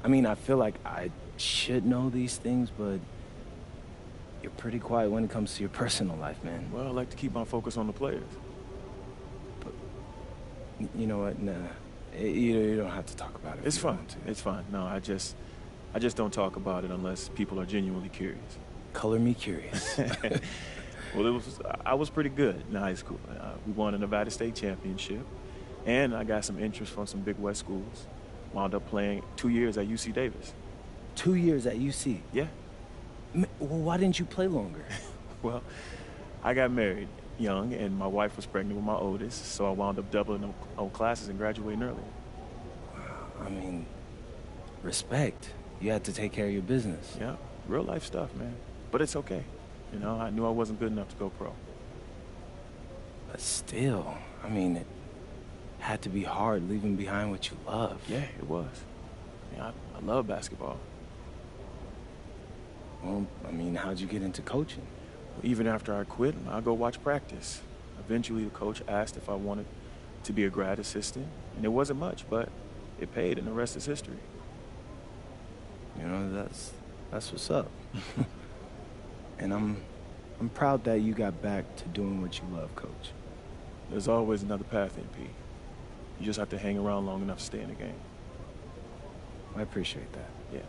I mean, I feel like I should know these things, but you're pretty quiet when it comes to your personal life, man. Well, I like to keep my focus on the players. But you know what? Nah, you don't have to talk about it if It's you don't fine. want to. It's fine. No, I just don't talk about it unless people are genuinely curious. Color me curious. Well, I was pretty good in high school. We won a Nevada State championship, and I got some interest from some Big West schools. Wound up playing 2 years at UC Davis. 2 years at UC. Yeah. Well, why didn't you play longer? Well, I got married young, and my wife was pregnant with my oldest, so I wound up doubling on classes and graduating early. I mean, respect. You had to take care of your business. Yeah, real life stuff, man. But it's okay. You know, I knew I wasn't good enough to go pro. But still, I mean, it had to be hard leaving behind what you love. Yeah, it was. Yeah, I love basketball. Well, I mean, how'd you get into coaching? Even after I quit, I'd go watch practice. Eventually, the coach asked if I wanted to be a grad assistant, and it wasn't much, but it paid, and the rest is history. You know, that's what's up. And I'm proud that you got back to doing what you love, Coach. There's always another path in P. You just have to hang around long enough to stay in the game. I appreciate that. Yeah.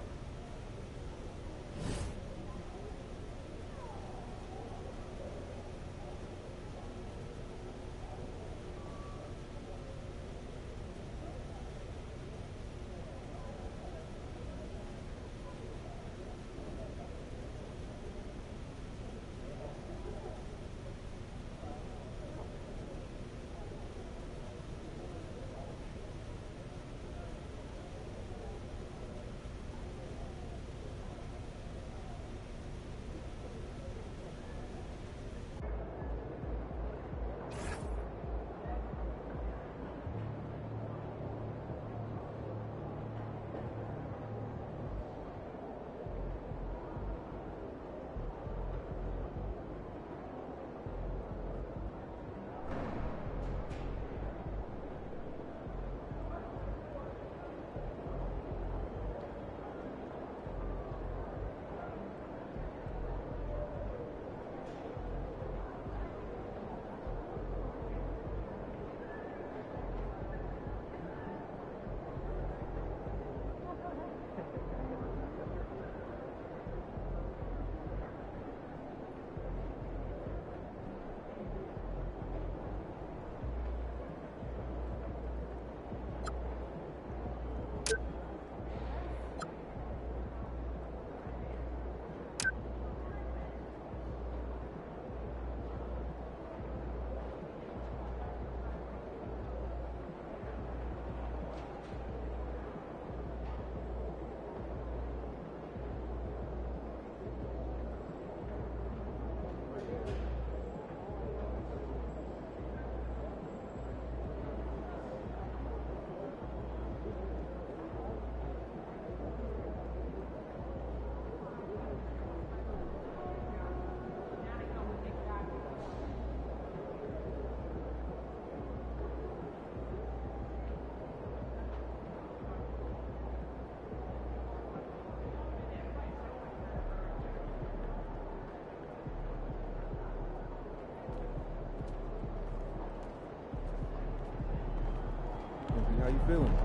How you feeling?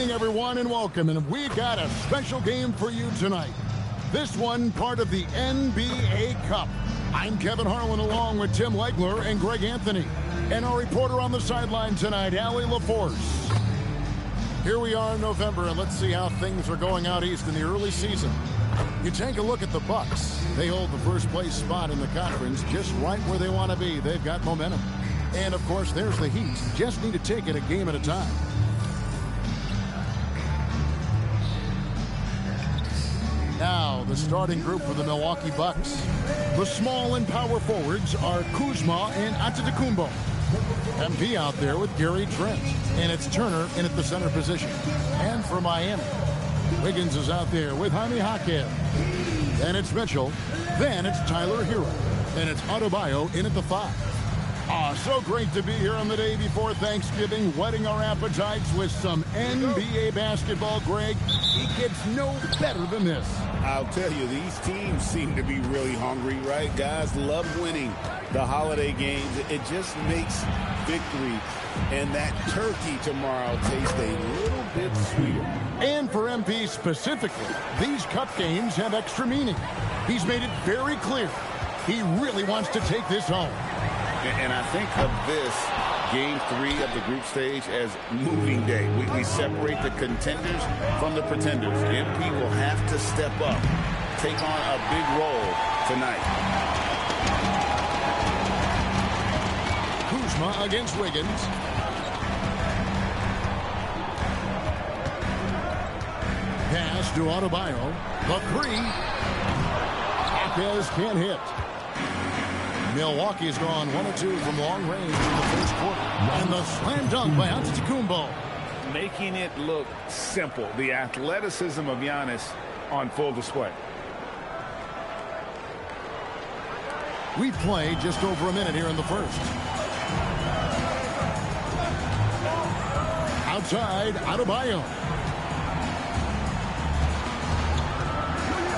evening, everyone, and welcome. And we got a special game for you tonight. This one part of the NBA Cup. I'm Kevin Harlan along with Tim Legler and Greg Anthony. And our reporter on the sideline tonight, Allie LaForce. Here we are in November, and let's see how things are going out east in the early season. You take a look at the Bucks. They hold the first place spot in the conference just right where they want to be. They've got momentum. And, of course, there's the Heat. Just need to take it a game at a time. Now, the starting group for the Milwaukee Bucks. The small and power forwards are Kuzma and Antetokounmpo. MP out there with Gary Trent. And it's Turner in at the center position. And for Miami, Wiggins is out there with Jaime Jaquez. Then it's Mitchell. Then it's Tyler Hero. And it's Adebayo in at the 5. So great to be here on the day before Thanksgiving, whetting our appetites with some NBA basketball, Greg. It gets no better than this. I'll tell you, these teams seem to be really hungry, right? Guys love winning the holiday games. It just makes victory and that turkey tomorrow taste a little bit sweeter. And for MP specifically, these cup games have extra meaning. He's made it very clear he really wants to take this home. And I think of this Game 3 of the group stage as moving day. We separate the contenders from the pretenders. MP will have to step up, take on a big role tonight. Kuzma against Wiggins. Pass to Adebayo. The 3. Jaquez can't hit. Milwaukee's gone 1-2 from long range in the first quarter. And the slam dunk by Antetokounmpo. Making it look simple. The athleticism of Giannis on full display. We've played just over a minute here in the first. Outside, Adebayo.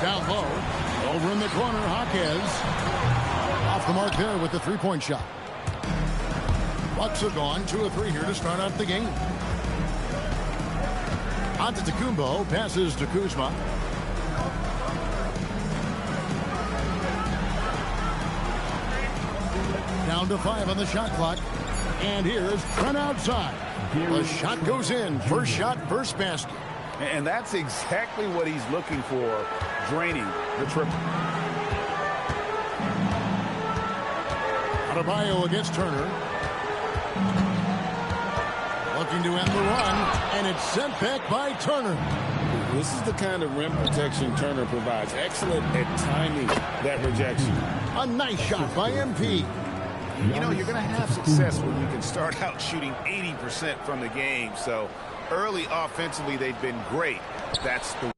Down low. Over in the corner, Jaquez. Off the mark there with the three-point shot. Bucks are gone 2 of 3 here to start out the game. Antetokounmpo passes to Kuzma. Down to 5 on the shot clock. And here's Trent outside. The shot goes in. First shot, first basket. And that's exactly what he's looking for, draining the triple. Adebayo against Turner. Looking to end the run, and it's sent back by Turner. This is the kind of rim protection Turner provides. Excellent at timing that rejection. A nice shot by MP. You know, you're going to have success when you can start out shooting 80% from the game. So early offensively, they've been great. That's the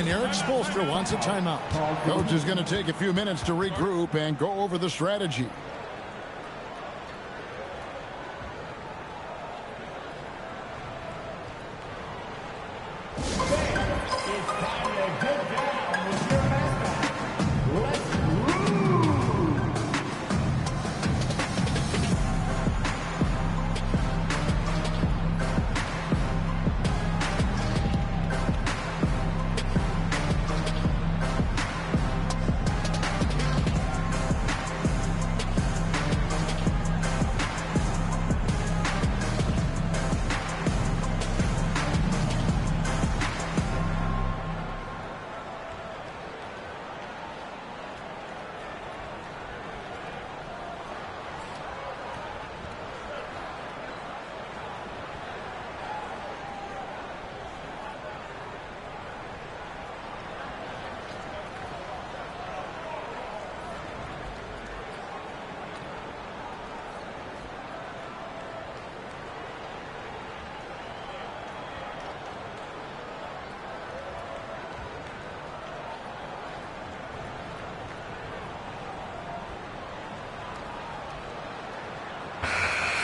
And Eric Spoelstra wants a timeout. Coach is going to take a few minutes to regroup and go over the strategy.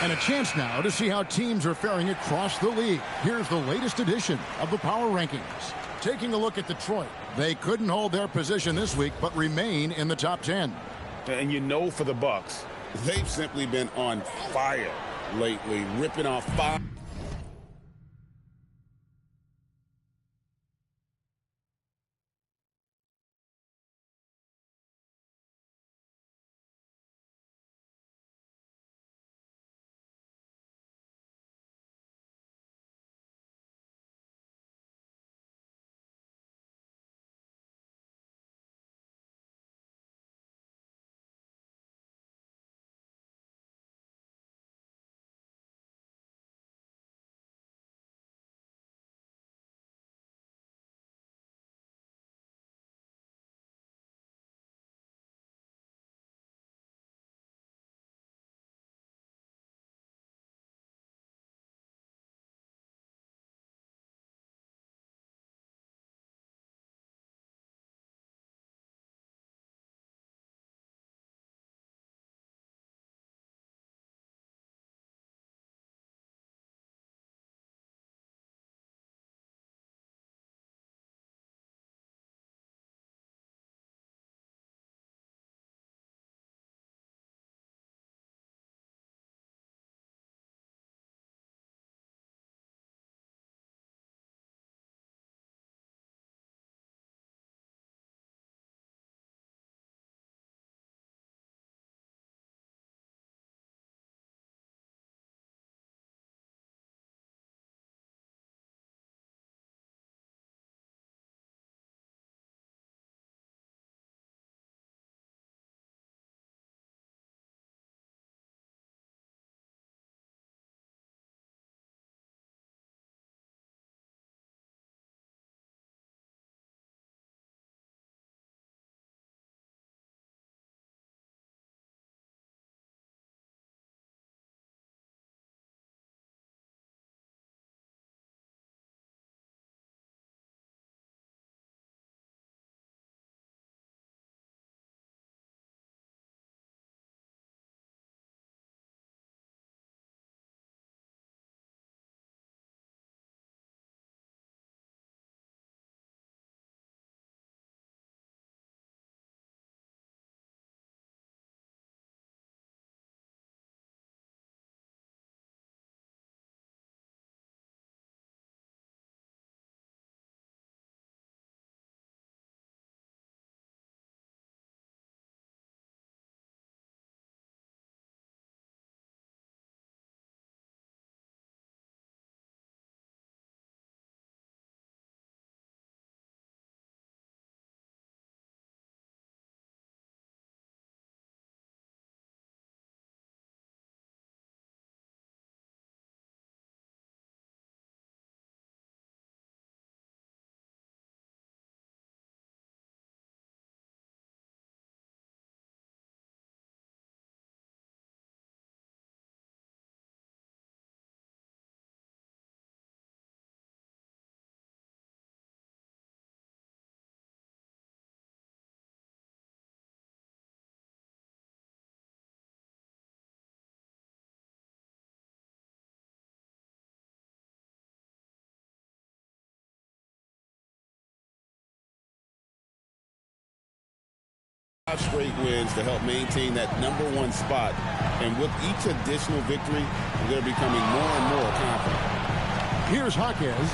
And a chance now to see how teams are faring across the league. Here's the latest edition of the Power Rankings. Taking a look at Detroit. They couldn't hold their position this week, but remain in the top 10. And you know, for the Bucks, they've simply been on fire lately, ripping off 5. 5 straight wins to help maintain that #1 spot. And with each additional victory, they're becoming more and more confident. Here's Jaquez.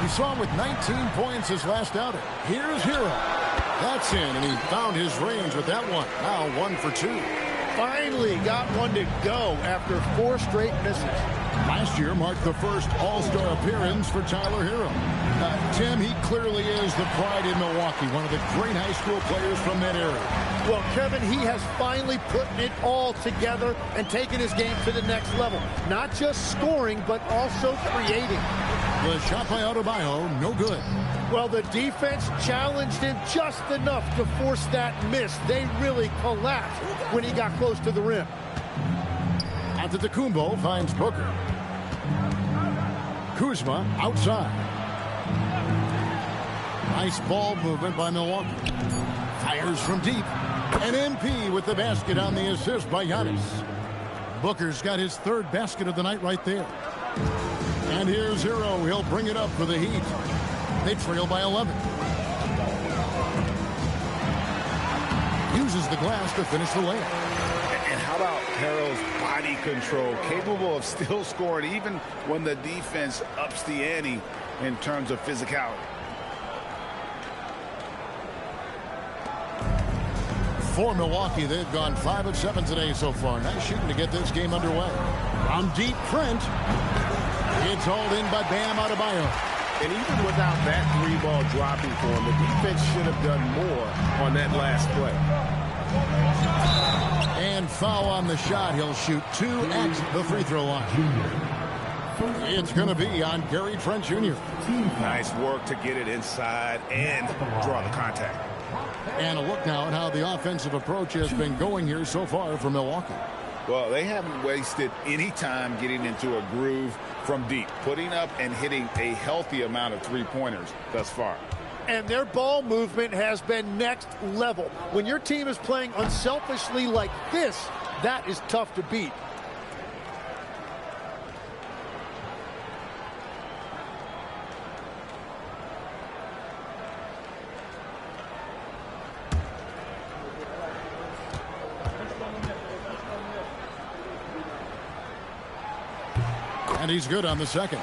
We saw him with 19 points his last outing. Here's Hero. That's in, and he found his range with that one. Now 1 for 2. Finally got one to go after 4 straight misses. Last year marked the first All-Star appearance for Tyler Hero. Tim, he clearly is the pride in Milwaukee, one of the great high school players from that era. Well, Kevin, he has finally put it all together and taken his game to the next level. Not just scoring, but also creating. The shot by Adebayo, no good. Well, the defense challenged him just enough to force that miss. They really collapsed when he got close to the rim. Antetokounmpo finds Booker. Kuzma outside. Nice ball movement by Milwaukee. Fires from deep. And MP with the basket on the assist by Giannis. Booker's got his 3rd basket of the night right there. And here's Hero. He'll bring it up for the Heat. They trail by 11. Uses the glass to finish the layup. And how about Harrell's body control, capable of still scoring even when the defense ups the ante in terms of physicality. For Milwaukee, they've gone 5 of 7 today so far. Nice shooting to get this game underway. From deep, Trent. It's hauled in by Bam Adebayo. And even without that 3-ball dropping for him, the defense should have done more on that last play. And foul on the shot. He'll shoot 2 at the free throw line. It's going to be on Gary Trent Jr. Nice work to get it inside and draw the contact. And a look now at how the offensive approach has been going here so far for Milwaukee. Well, they haven't wasted any time getting into a groove from deep, putting up and hitting a healthy amount of 3-pointers thus far. And their ball movement has been next level. When your team is playing unselfishly like this, that is tough to beat. And he's good on the second.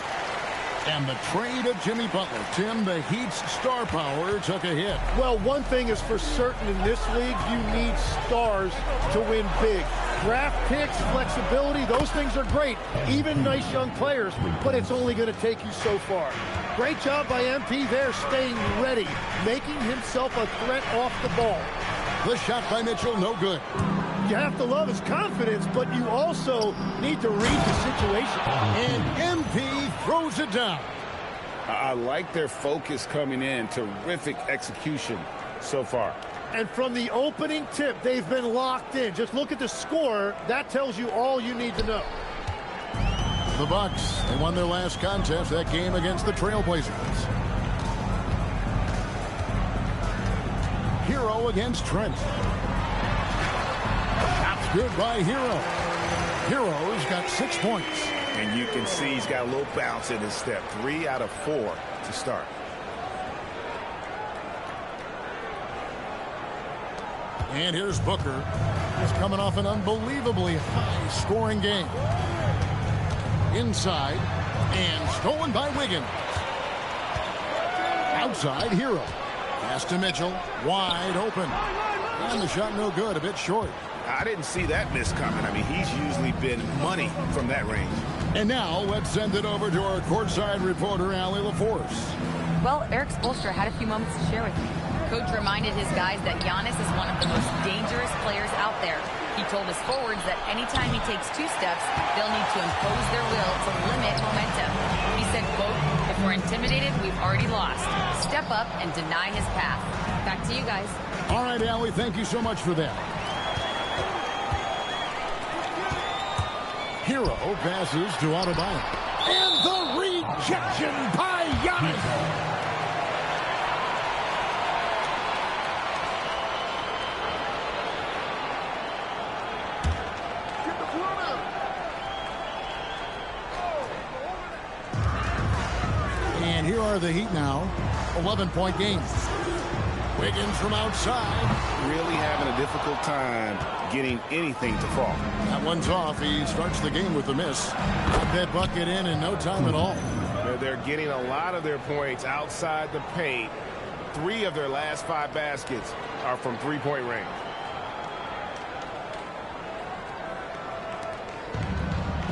And the trade of Jimmy Butler. Tim, the Heat's star power took a hit. Well, one thing is for certain in this league, you need stars to win big. Draft picks, flexibility, those things are great. Even nice young players, but it's only going to take you so far. Great job by MP there, staying ready, making himself a threat off the ball. The shot by Mitchell, no good. You have to love his confidence, but you also need to read the situation. And MP throws it down. I like their focus coming in. Terrific execution so far. And from the opening tip, they've been locked in. Just look at the score. That tells you all you need to know. The Bucks, they won their last contest, that game against the Trailblazers. Hero against Trent. Shot's good by Hero. Hero's got 6 points. And you can see he's got a little bounce in his step. 3 out of 4 to start. And here's Booker. He's coming off an unbelievably high-scoring game. Inside, and stolen by Wiggins. Outside, Hero. Pass to Mitchell, wide open. And the shot no good, a bit short. I didn't see that miss coming. I mean, he's usually been money from that range. And now, let's send it over to our courtside reporter, Allie LaForce. Well, Eric Spoelstra had a few moments to share with me. Coach reminded his guys that Giannis is one of the most dangerous players out there. He told his forwards that anytime he takes 2 steps, they'll need to impose their will to limit momentum. He said, quote, "If we're intimidated, we've already lost. Step up and deny his path." Back to you guys. All right, Allie, thank you so much for that. Hero passes to Adebayo. And the rejection by Giannis. And here are the Heat now. 11-point game. Wiggins from outside. Really having a difficult time getting anything to fall. That one's off. He starts the game with a miss. Got that bucket in no time at all. They're getting a lot of their points outside the paint. 3 of their last 5 baskets are from three-point range.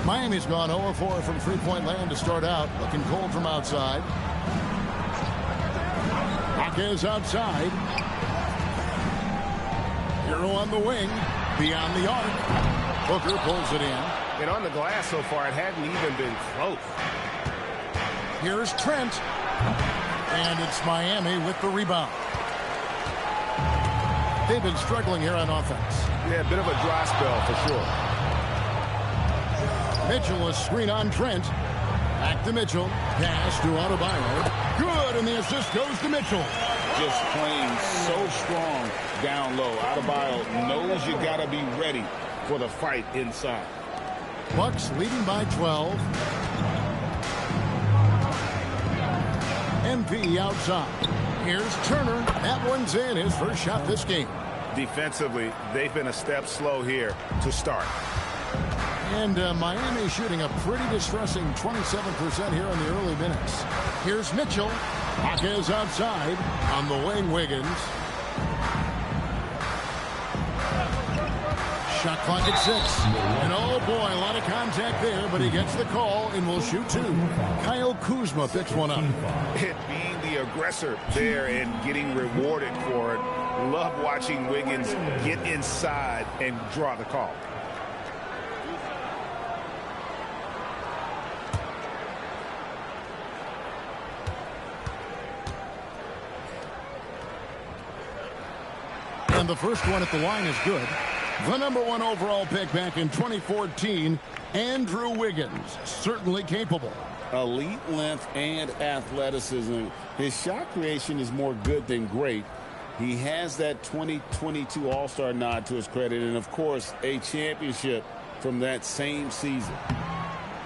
Miami's gone 0-4 from three-point land to start out. Looking cold from outside. Jaquez outside. Hero on the wing. Beyond the arc. Booker pulls it in. And on the glass so far, it hadn't even been close. Here's Trent. And it's Miami with the rebound. They've been struggling here on offense. Yeah, a bit of a dry spell for sure. Mitchell, a screen on Trent. Back to Mitchell. Pass to Adebayo. Good, and the assist goes to Mitchell. Just playing so strong down low. Adebayo knows you got to be ready for the fight inside. Bucks leading by 12. MP outside. Here's Turner. That one's in. His first shot this game. Defensively, they've been a step slow here to start. And Miami shooting a pretty distressing 27% here in the early minutes. Here's Mitchell. Jaquez outside. On the wing, Wiggins. Shot clock at 6. And oh boy, a lot of contact there, but he gets the call and will shoot 2. Kyle Kuzma picks one up. It being the aggressor there and getting rewarded for it. Love watching Wiggins get inside and draw the call. And the first one at the line is good. The #1 overall pick back in 2014, Andrew Wiggins, certainly capable. Elite length and athleticism. His shot creation is more good than great. He has that 2022 All-Star nod to his credit, and of course, a championship from that same season.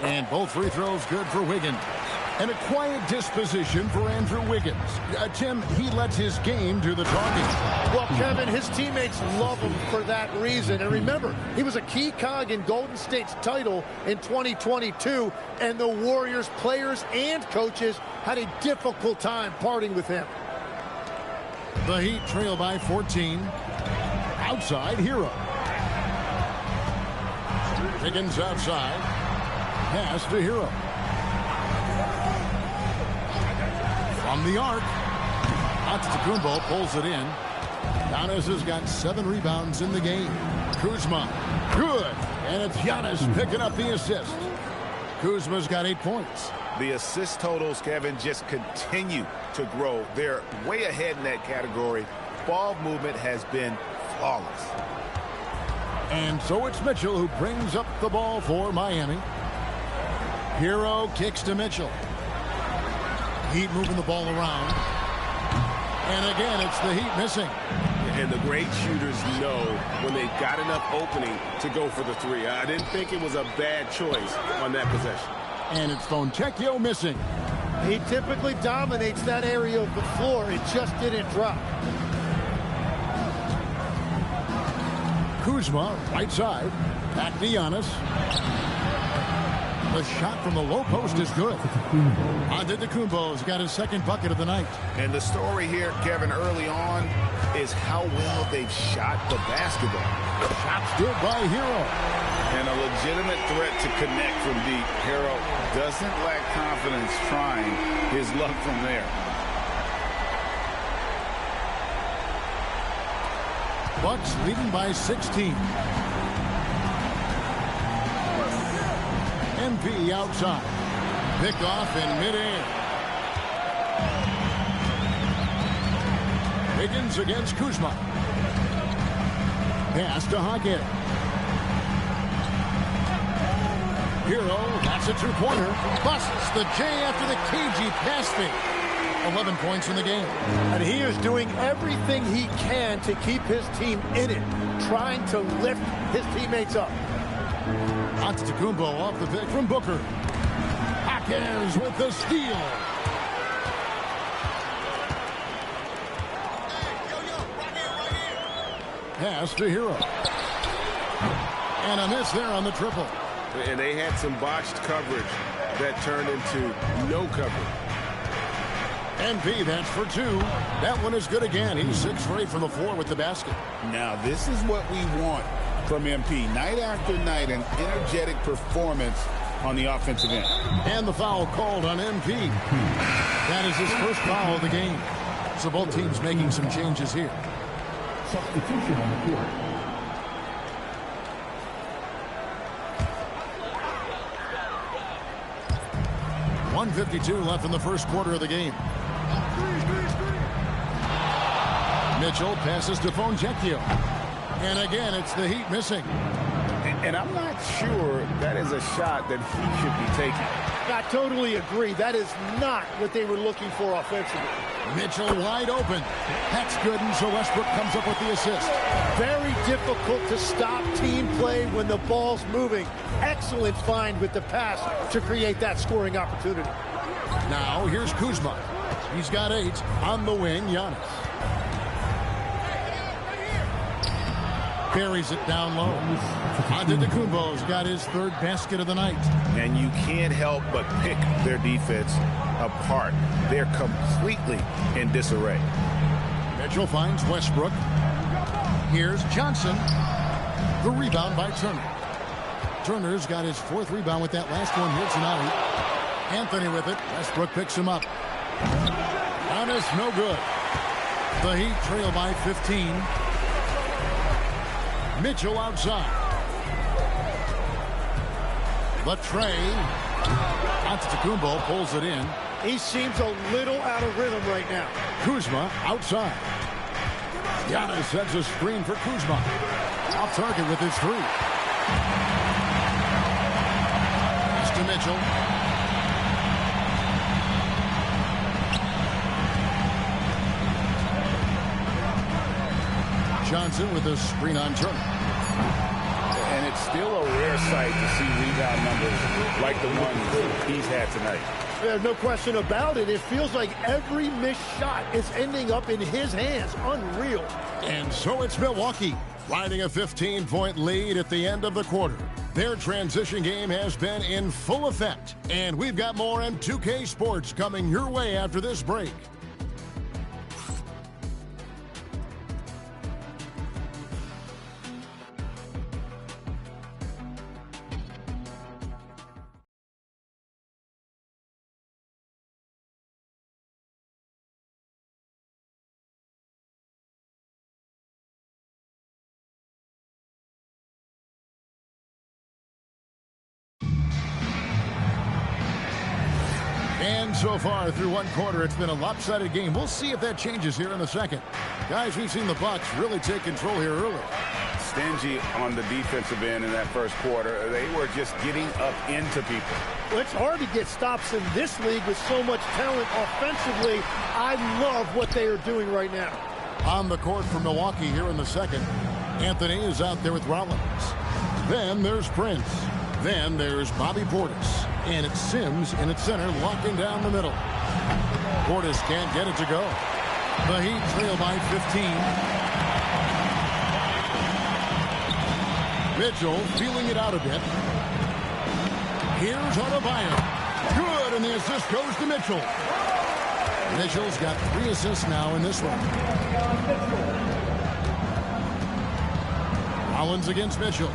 And both free throws good for Wiggins. And a quiet disposition for Andrew Wiggins. Tim, he lets his game do the talking. Well, Kevin, his teammates love him for that reason. And remember, he was a key cog in Golden State's title in 2022, and the Warriors players and coaches had a difficult time parting with him. The Heat trail by 14. Outside, Hero. Wiggins outside. Pass to Hero. From the arc, Antetokounmpo pulls it in. Giannis has got 7 rebounds in the game. Kuzma, good. And it's Giannis picking up the assist. Kuzma's got 8 points. The assist totals, Kevin, just continue to grow. They're way ahead in that category. Ball movement has been flawless. And so it's Mitchell who brings up the ball for Miami. Hero kicks to Mitchell. Heat moving the ball around. And again, it's the Heat missing. And the great shooters know when they've got enough opening to go for the 3. I didn't think it was a bad choice on that possession. And it's Fontecchio missing. He typically dominates that area of the floor. It just didn't drop. Kuzma, right side. Back to Giannis. The shot from the low post is good. Antetokounmpo's got his second bucket of the night. And the story here, Kevin, early on is how well they've shot the basketball. Shots good by Hero. And a legitimate threat to connect from deep. Hero doesn't lack confidence trying his luck from there. Bucks leading by 16. MP outside. Picked off in midair. Wiggins against Kuzma. Pass to Jaquez. Hero, that's a 2-pointer. Busts the J after the cagey pass fake. 11 points in the game. And he is doing everything he can to keep his team in it, trying to lift his teammates up. Antetokounmpo off the pick from Booker. Jaquez with the steal. Pass to Hero. And a miss there on the triple. And they had some botched coverage that turned into no coverage. MP, that's for 2. That one is good again. He's 6 for 8 from the floor with the basket. Now, this is what we want from MP. Night after night, an energetic performance on the offensive end. And the foul called on MP. That is his first foul of the game. So both teams making some changes here. Substitution on the court. .152 left in the first quarter of the game. Mitchell passes to Fognecchio. And again, it's the Heat missing. And I'm not sure that is a shot that he should be taking. I totally agree. That is not what they were looking for offensively. Mitchell wide open. That's good, and so Westbrook comes up with the assist. Very difficult to stop team play when the ball's moving. Excellent find with the pass to create that scoring opportunity. Now here's Kuzma. He's got 8 on the wing. Giannis carries it down low. Antetokounmpo's got his 3rd basket of the night. And you can't help but pick their defense apart. They're completely in disarray. Mitchell finds Westbrook. Here's Johnson. The rebound by Turner. Turner's got his 4th rebound with that last one here tonight. Anthony with it. Westbrook picks him up. Giannis, no good. The Heat trail by 15. Mitchell outside. Latrey. Antetokounmpo pulls it in. He seems a little out of rhythm right now. Kuzma outside. Giannis sets a screen for Kuzma. Off target with his 3. Pass to Mitchell. Johnson with a screen on Turner. And it's still a rare sight to see rebound numbers like the one he's had tonight. There's no question about it. It feels like every missed shot is ending up in his hands. Unreal. And so it's Milwaukee riding a 15-point lead at the end of the quarter. Their transition game has been in full effect. And we've got more M2K Sports coming your way after this break. And so far through one quarter, it's been a lopsided game. We'll see if that changes here in the second. Guys, we've seen the Bucks really take control here early. Stingy on the defensive end in that first quarter. They were just getting up into people. Well, it's hard to get stops in this league with so much talent offensively. I love what they are doing right now. On the court for Milwaukee here in the second, Anthony is out there with Rollins. Then there's Prince. Then there's Bobby Portis. And it's Sims in its center, locking down the middle. Portis can't get it to go. The Heat trail by 15. Mitchell feeling it out a bit. Here's Adebayo. Good, and the assist goes to Mitchell. Mitchell's got 3 assists now in this one. Rollins against Mitchell.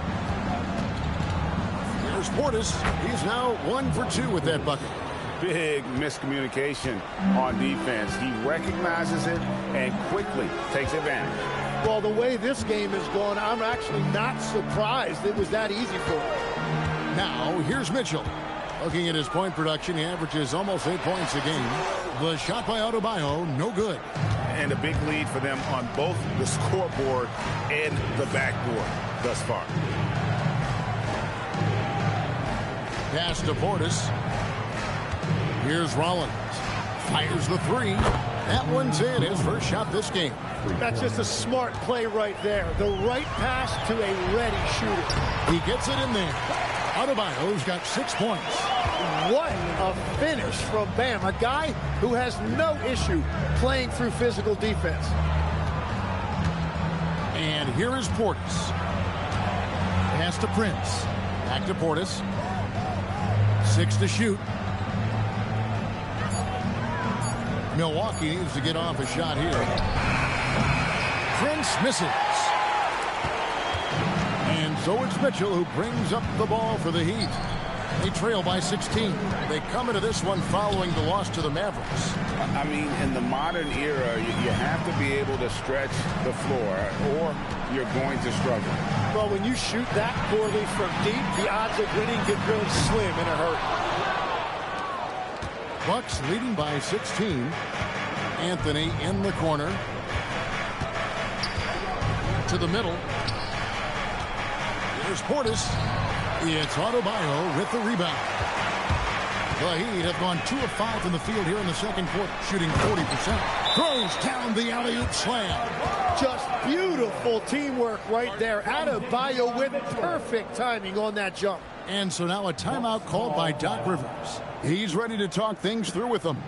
Here's Portis. He's now 1 for 2 with that bucket. Big miscommunication on defense. He recognizes it and quickly takes advantage. Well, the way this game has gone, I'm actually not surprised it was that easy for him. Now, here's Mitchell. Looking at his point production, he averages almost 8 points a game. The shot by Adebayo, no good. And a big lead for them on both the scoreboard and the backboard thus far. Pass to Portis. Here's Rollins. Fires the 3. That one's in. His first shot this game. That's just a smart play right there. The right pass to a ready shooter. He gets it in there. Adebayo's got 6 points. What a finish from Bam. A guy who has no issue playing through physical defense. And Here is Portis. Pass to Prince. Back to Portis. 6 to shoot. Milwaukee needs to get off a shot here. Prince misses. And so it's Mitchell who brings up the ball for the Heat. They trail by 16. They come into this one following the loss to the Mavericks. I mean, in the modern era, you have to be able to stretch the floor or you're going to struggle. Well, when you shoot that poorly from deep, the odds of winning get really slim in a hurry. Bucks leading by 16. Anthony in the corner. To the middle. Here's Portis. It's Adebayo with the rebound. The Heat have gone 2 of 5 from the field here in the second quarter, shooting 40%. Throws down the alley-oop slam. Just beautiful teamwork right there. Adebayo with perfect timing on that jump. And so now a timeout called by Doc Rivers. He's ready to talk things through with them.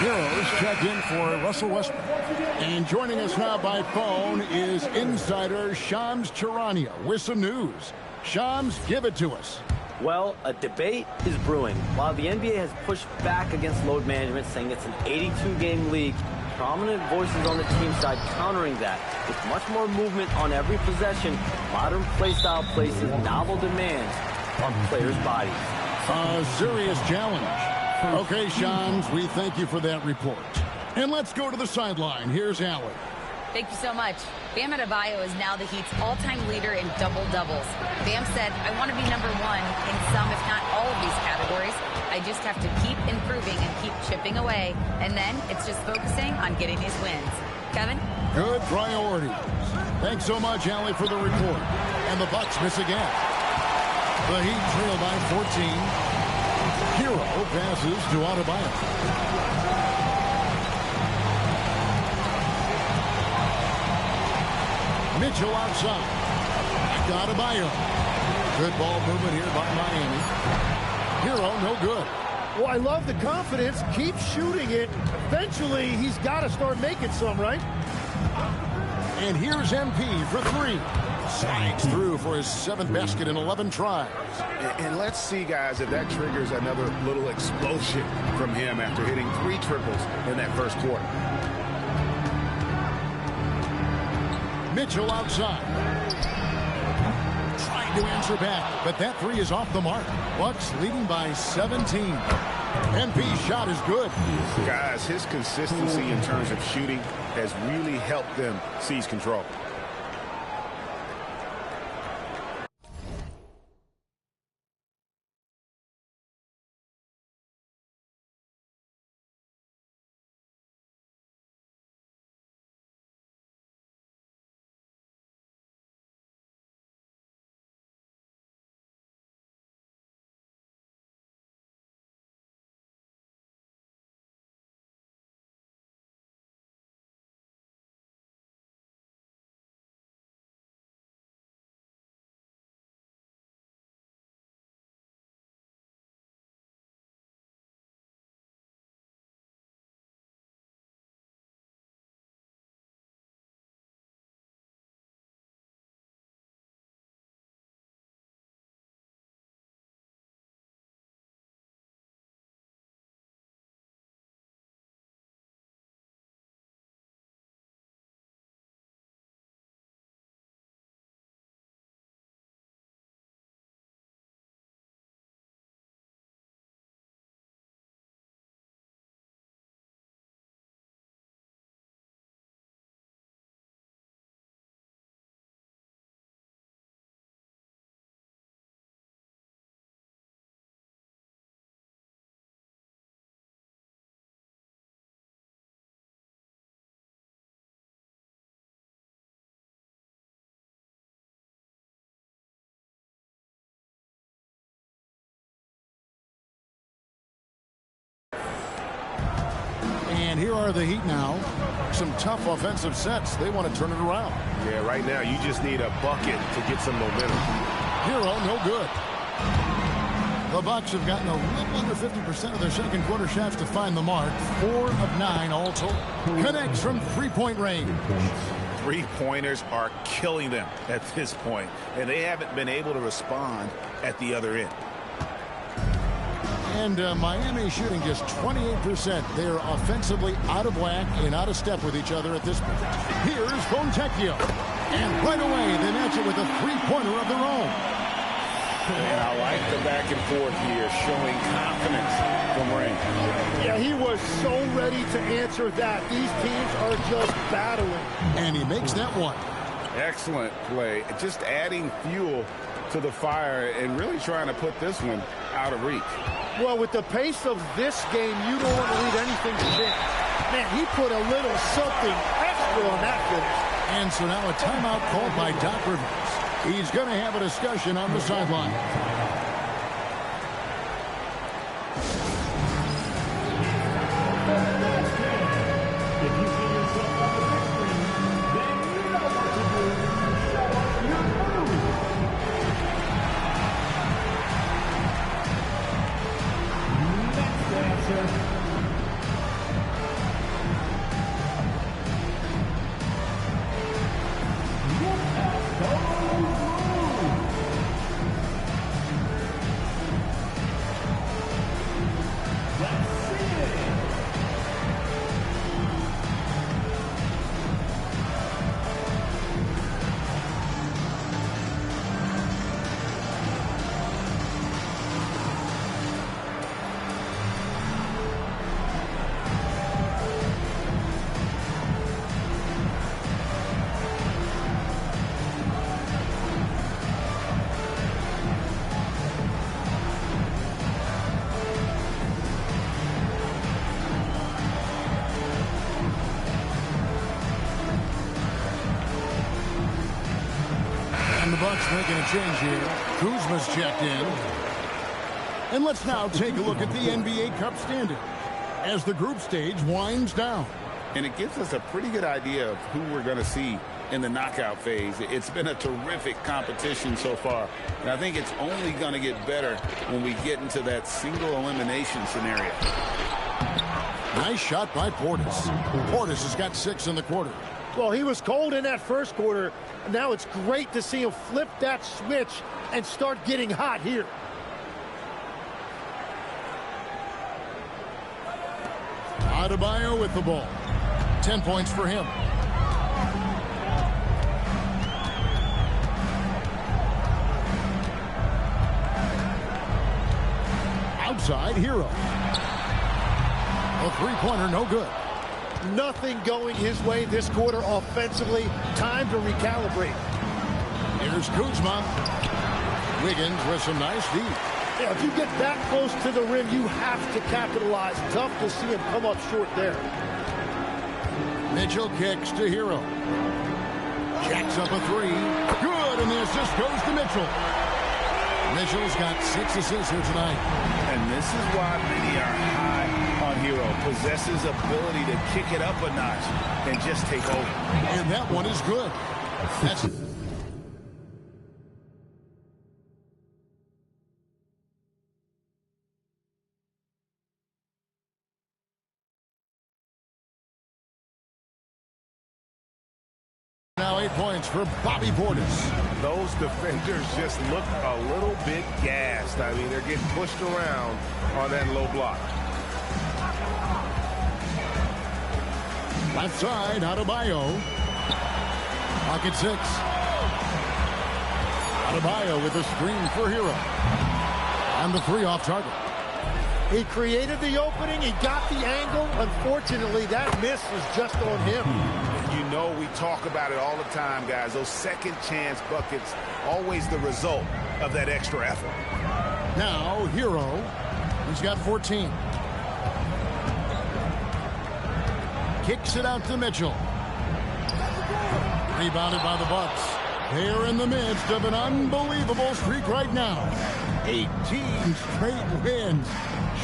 Heroes check in for Russell Westbrook. And joining us now by phone is insider Shams Charania with some news. Shams, give it to us. Well, a debate is brewing. While the NBA has pushed back against load management, saying it's an 82-game league, prominent voices on the team side countering that. With much more movement on every possession, modern play style places novel demands on players' bodies. A serious challenge. Okay, Shams, we thank you for that report. And let's go to the sideline. Here's Allie. Thank you so much. Bam Adebayo is now the Heat's all-time leader in double-doubles. Bam said, I want to be number one in some, if not all of these categories. I just have to keep improving and keep chipping away. And then it's just focusing on getting these wins. Kevin? Good priorities. Thanks so much, Allie, for the report. And the Bucks miss again. The Heat trail by 14. Hero passes to Adebayo. Mitchell outside. Back to Adebayo. Good ball movement here by Miami. Hero, no good. Well, I love the confidence. Keep shooting it. Eventually, he's got to start making some, right? And here's MP for 3. Slides through for his 7th basket in 11 tries. And let's see, guys, if that triggers another little explosion from him after hitting 3 triples in that first quarter. Mitchell outside. Trying to answer back, but that 3 is off the mark. Bucks leading by 17. MP's shot is good. Guys, his consistency in terms of shooting has really helped them seize control. here are the Heat now. Some tough offensive sets. They want to turn it around. Yeah, right now you just need a bucket to get some momentum. Hero, no good. The Bucks have gotten a little under 50% of their second quarter shots to find the mark. 4 of 9 all told. Connects from three-point range. Three-pointers are killing them at this point, and they haven't been able to respond at the other end. And Miami shooting just 28%. They're offensively out of whack and out of step with each other at this point. Here's Fontecchio. And right away, they match it with a three-pointer of their own. And I like the back and forth here, showing confidence from Ring. Yeah, he was so ready to answer that. These teams are just battling. And he makes that one. Excellent play. Just adding fuel to the fire and really trying to put this one out of reach. Well, with the pace of this game, you don't want to leave anything to chance. Man, he put a little something extra on that finish. And so now a timeout called by Doc Rivers. He's going to have a discussion on the sideline. If you see yourself on the big screen, then you know what to do. Show off your move. Next answer. Bucks making a change here. Kuzma's checked in. And let's now take a look at the NBA Cup standing as the group stage winds down. And it gives us a pretty good idea of who we're going to see in the knockout phase. It's been a terrific competition so far. And I think it's only going to get better when we get into that single elimination scenario. Nice shot by Portis. Portis has got 6 in the quarter. Well, he was cold in that first quarter. Now it's great to see him flip that switch and start getting hot here. Adebayo with the ball. 10 points for him. Outside, Hero. A three-pointer, no good. Nothing going his way this quarter offensively. Time to recalibrate. Here's Kuzma. Wiggins with some nice D. Yeah, if you get that close to the rim, you have to capitalize. Tough to see him come up short there. Mitchell kicks to Hero. Jacks up a three. Good, and the assist goes to Mitchell. Mitchell's got 6 assists here tonight. And this is why many are high on Hero. Possesses ability to kick it up a notch and just take over. And that one is good. That's it. Now 8 points for Bobby Portis. Those defenders just look a little bit gassed. I mean, they're getting pushed around on that low block. Left side, Adebayo. Pocket 6. Adebayo with a screen for Hero. And the 3 off target. He created the opening. He got the angle. Unfortunately, that miss is just on him. You know, we talk about it all the time, guys. Those second chance buckets, always the result of that extra effort. Now, Hero. He's got 14. Kicks it out to Mitchell. Rebounded by the Bucks. They're in the midst of an unbelievable streak right now. 18 straight wins.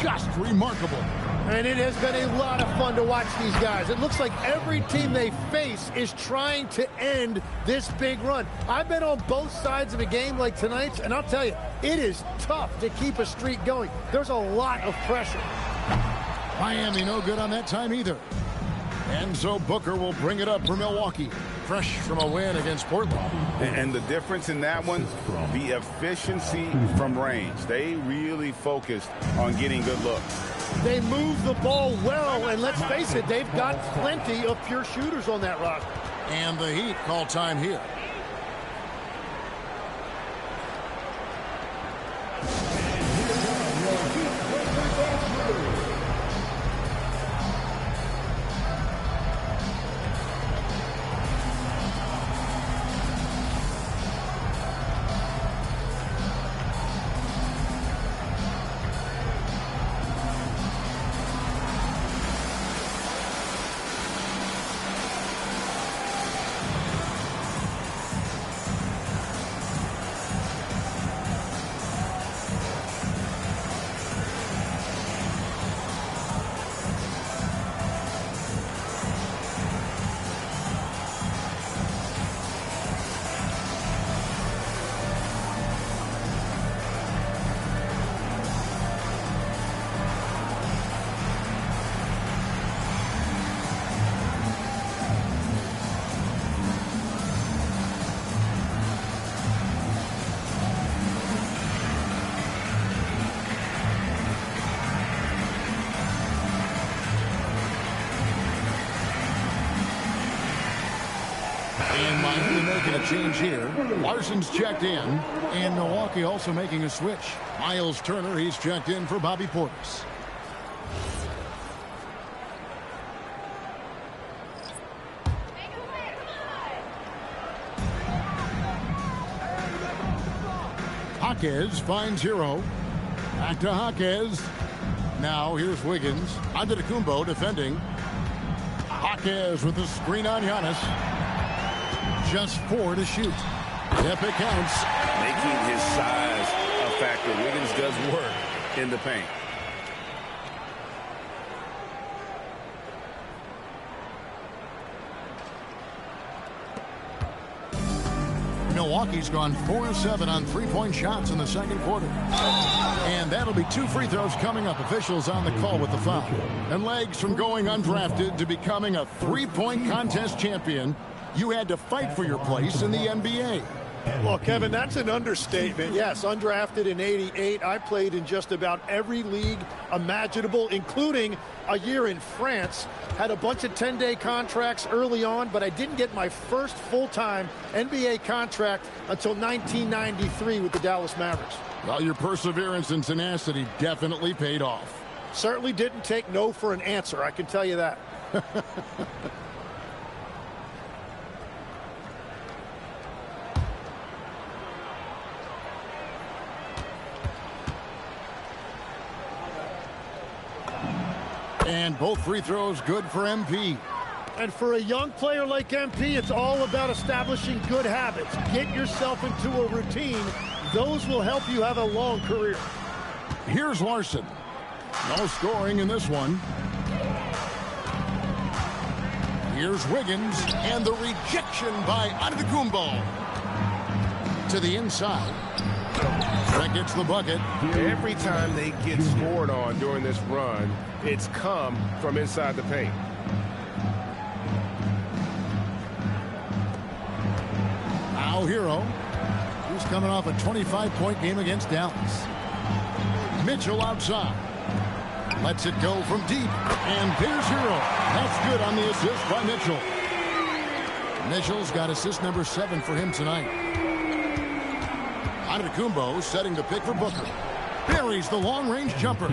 Just remarkable. And it has been a lot of fun to watch these guys. It looks like every team they face is trying to end this big run. I've been on both sides of a game like tonight's, and I'll tell you, it is tough to keep a streak going. There's a lot of pressure. Miami no good on that time either. And so Booker will bring it up for Milwaukee. Fresh from a win against Portland. And the difference in that one, the efficiency from range. They really focused on getting good looks. They move the ball well, and let's face it, they've got plenty of pure shooters on that roster. And the Heat call time here. And Miami making a change here. Larson's checked in. And Milwaukee also making a switch. Miles Turner, he's checked in for Bobby Portis. Jaquez finds Hero. Back to Jaquez. Now here's Wiggins. Antetokounmpo defending. Jaquez with the screen on Giannis. Just 4 to shoot. If it counts. Making his size a factor. Wiggins does work in the paint. Milwaukee's gone 4-7 on three-point shots in the second quarter. And that'll be 2 free throws coming up. Officials on the call with the foul. And legs from going undrafted to becoming a three-point contest champion. You had to fight for your place in the NBA. Well, Kevin, that's an understatement. Yes, undrafted in '88. I played in just about every league imaginable, including a year in France. Had a bunch of 10-day contracts early on, but I didn't get my first full-time NBA contract until 1993 with the Dallas Mavericks. Well, your perseverance and tenacity definitely paid off. Certainly didn't take no for an answer, I can tell you that. And both free throws good for MP. And for a young player like MP, it's all about establishing good habits. Get yourself into a routine. Those will help you have a long career. Here's Larson. No scoring in this one. Here's Wiggins. And the rejection by Antetokounmpo. To the inside. That gets the bucket. Every time they get scored on during this run, it's come from inside the paint. Now Hero. He's coming off a 25-point game against Dallas. Mitchell outside. Lets it go from deep. And there's Hero. That's good on the assist by Mitchell. Mitchell's got assist number 7 for him tonight. Antetokounmpo setting the pick for Booker. Buries the long-range jumper.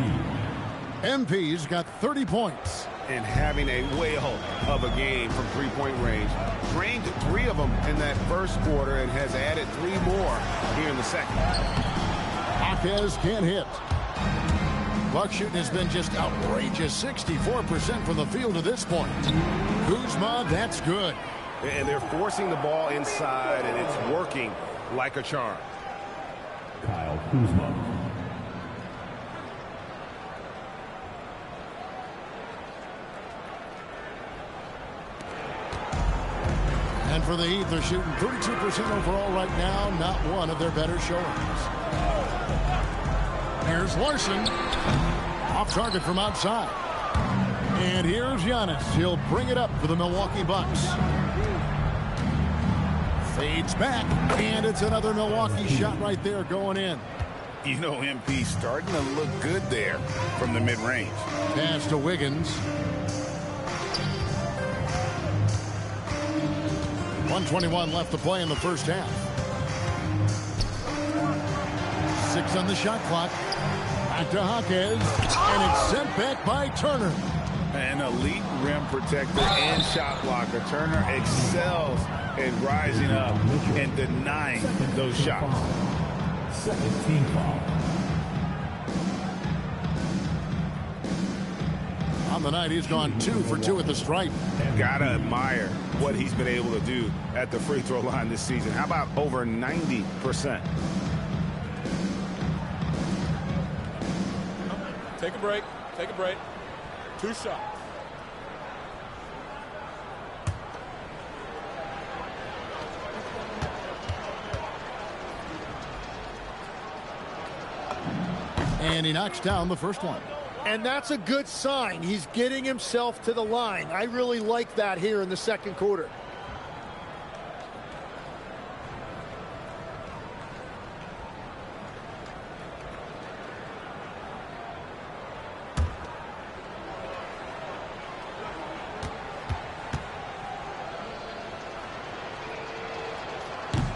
MP's got 30 points. And having a whale of a game from three-point range. Drained 3 of them in that first quarter and has added 3 more here in the second. Jaquez can't hit. Buck shooting has been just outrageous. 64% from the field to this point. Kuzma, that's good. And they're forcing the ball inside, and it's working like a charm. Kyle Kuzma. for the Heat, they're shooting 32% overall right now. Not one of their better showings. Here's Larson. Off target from outside. And here's Giannis. He'll bring it up for the Milwaukee Bucks. Fades back, and it's another Milwaukee shot right there going in. You know, MP starting to look good there from the mid-range. Pass to Wiggins. 1:21 left to play in the first half. 6 on the shot clock. Back to Jaquez, and it's sent back by Turner. An elite rim protector and shot blocker. Turner excels in rising up and denying those shots. Second team foul. On the night, he's gone 2 for 2 at the stripe. Gotta admire what he's been able to do at the free throw line this season. How about over 90%? Take a break. Take a break. 2 shots. And he knocks down the first one. And that's a good sign. He's getting himself to the line. I really like that here in the second quarter.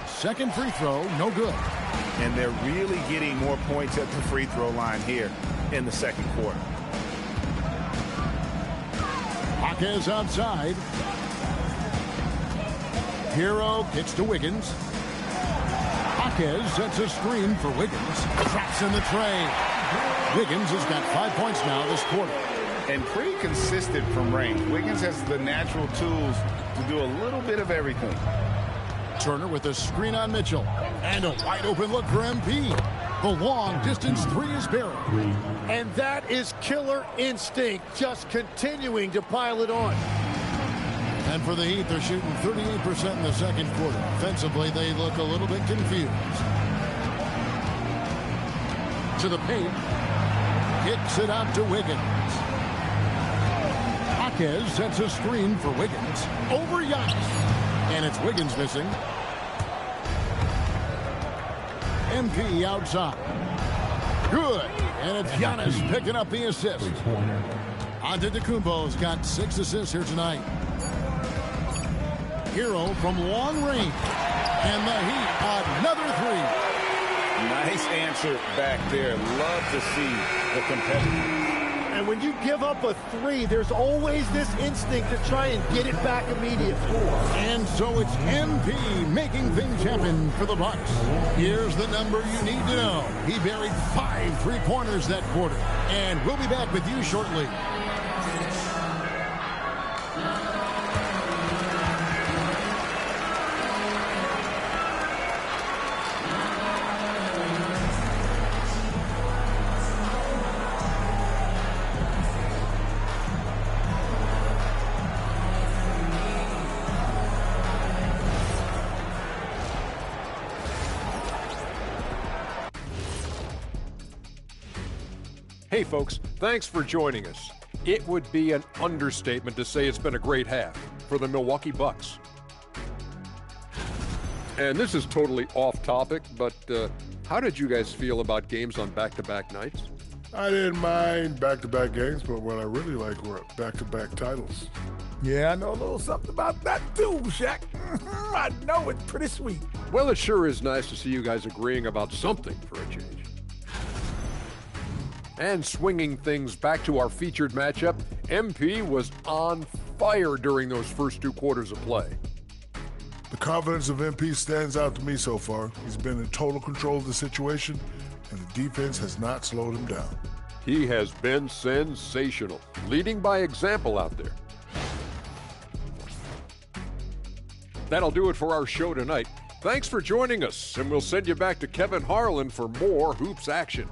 Second free throw, no good. And they're really getting more points at the free throw line here in the second quarter. Jaquez outside. Hero kicks to Wiggins. Jaquez sets a screen for Wiggins. Traps in the tray. Wiggins has got 5 points now this quarter. And pretty consistent from range. Wiggins has the natural tools to do a little bit of everything. Turner with a screen on Mitchell. And a wide open look for MP. The long distance 3 is buried. And that is killer instinct, just continuing to pile it on. And for the Heat, they're shooting 38% in the second quarter. Offensively, they look a little bit confused. To the paint. Kicks it out to Wiggins. Jaquez sets a screen for Wiggins. Over Giannis. And it's Wiggins missing. MP outside. Good. And it's Giannis picking up the assist. Antetokounmpo's got 6 assists here tonight. Hero from long range. And the Heat, another 3. Nice answer back there. Love to see the competitive. And when you give up a 3, there's always this instinct to try and get it back immediately. And so it's MP making things happen for the Bucks. Here's the number you need to know. He buried 5 three-pointers that quarter. And we'll be back with you shortly. Hey folks, thanks for joining us. It would be an understatement to say it's been a great half for the Milwaukee Bucks. And this is totally off topic, but how did you guys feel about games on back-to-back nights? I didn't mind back-to-back games, but what I really like were back-to-back titles. Yeah, I know a little something about that too, Shaq. I know it's pretty sweet. Well, it sure is nice to see you guys agreeing about something for a change. And swinging things back to our featured matchup, MP was on fire during those first 2 quarters of play. The confidence of MP stands out to me so far. He's been in total control of the situation, and the defense has not slowed him down. He has been sensational, leading by example out there. That'll do it for our show tonight. Thanks for joining us, and we'll send you back to Kevin Harlan for more hoops action.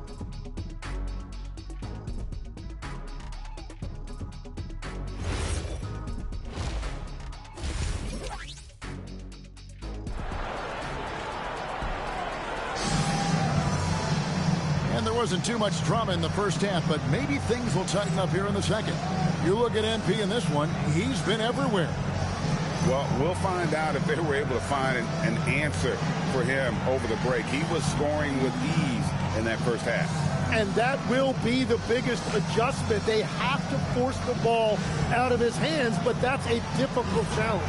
there wasn't too much drama in the first half, but maybe things will tighten up here in the second. You look at MP in this one, he's been everywhere. Well, we'll find out if they were able to find an answer for him over the break. He was scoring with ease in that first half. And that will be the biggest adjustment. They have to force the ball out of his hands, but that's a difficult challenge.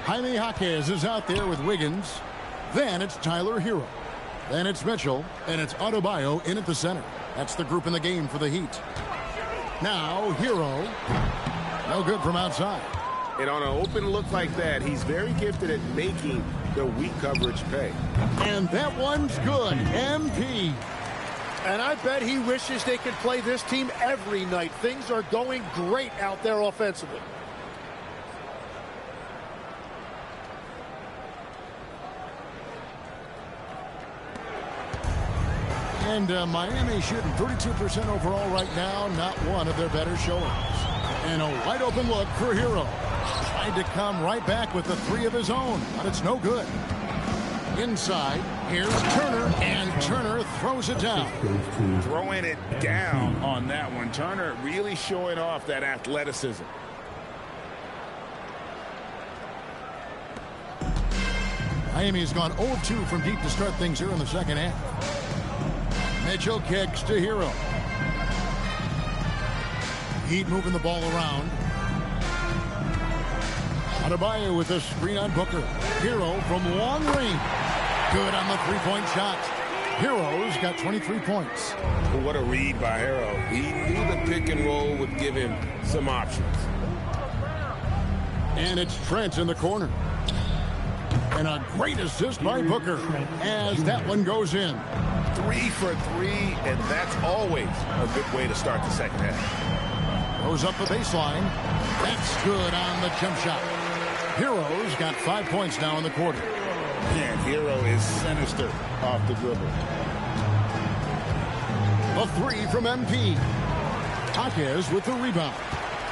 Jaime Jaquez is out there with Wiggins. Then it's Tyler Hero. Then it's Mitchell, and it's Adebayo in at the center. That's the group in the game for the Heat. Now, Hero. No good from outside. And on an open look like that, he's very gifted at making the weak coverage pay. And that one's good. MP. And I bet he wishes they could play this team every night. Things are going great out there offensively. And Miami shooting 32% overall right now. Not one of their better showings. And a wide open look for Hero. Tried to come right back with the three of his own, but it's no good. Inside, here's Turner, and Turner throws it down. Throwing it down on that one. Turner really showing off that athleticism. Miami's gone 0-2 from deep to start things here in the second half. Mitchell kicks to Hero. Heat moving the ball around. Adebayo with a screen on Booker. Hero from long range. Good on the three-point shot. Hero's got 23 points. What a read by Hero. He knew the pick and roll would give him some options. And it's Trent in the corner. And a great assist by Booker as that one goes in. 3 for 3, and that's always a good way to start the second half. Goes up the baseline. That's good on the jump shot. Hero's got 5 points now in the quarter. And Hero is sinister off the dribble. A three from MP. Jaquez with the rebound.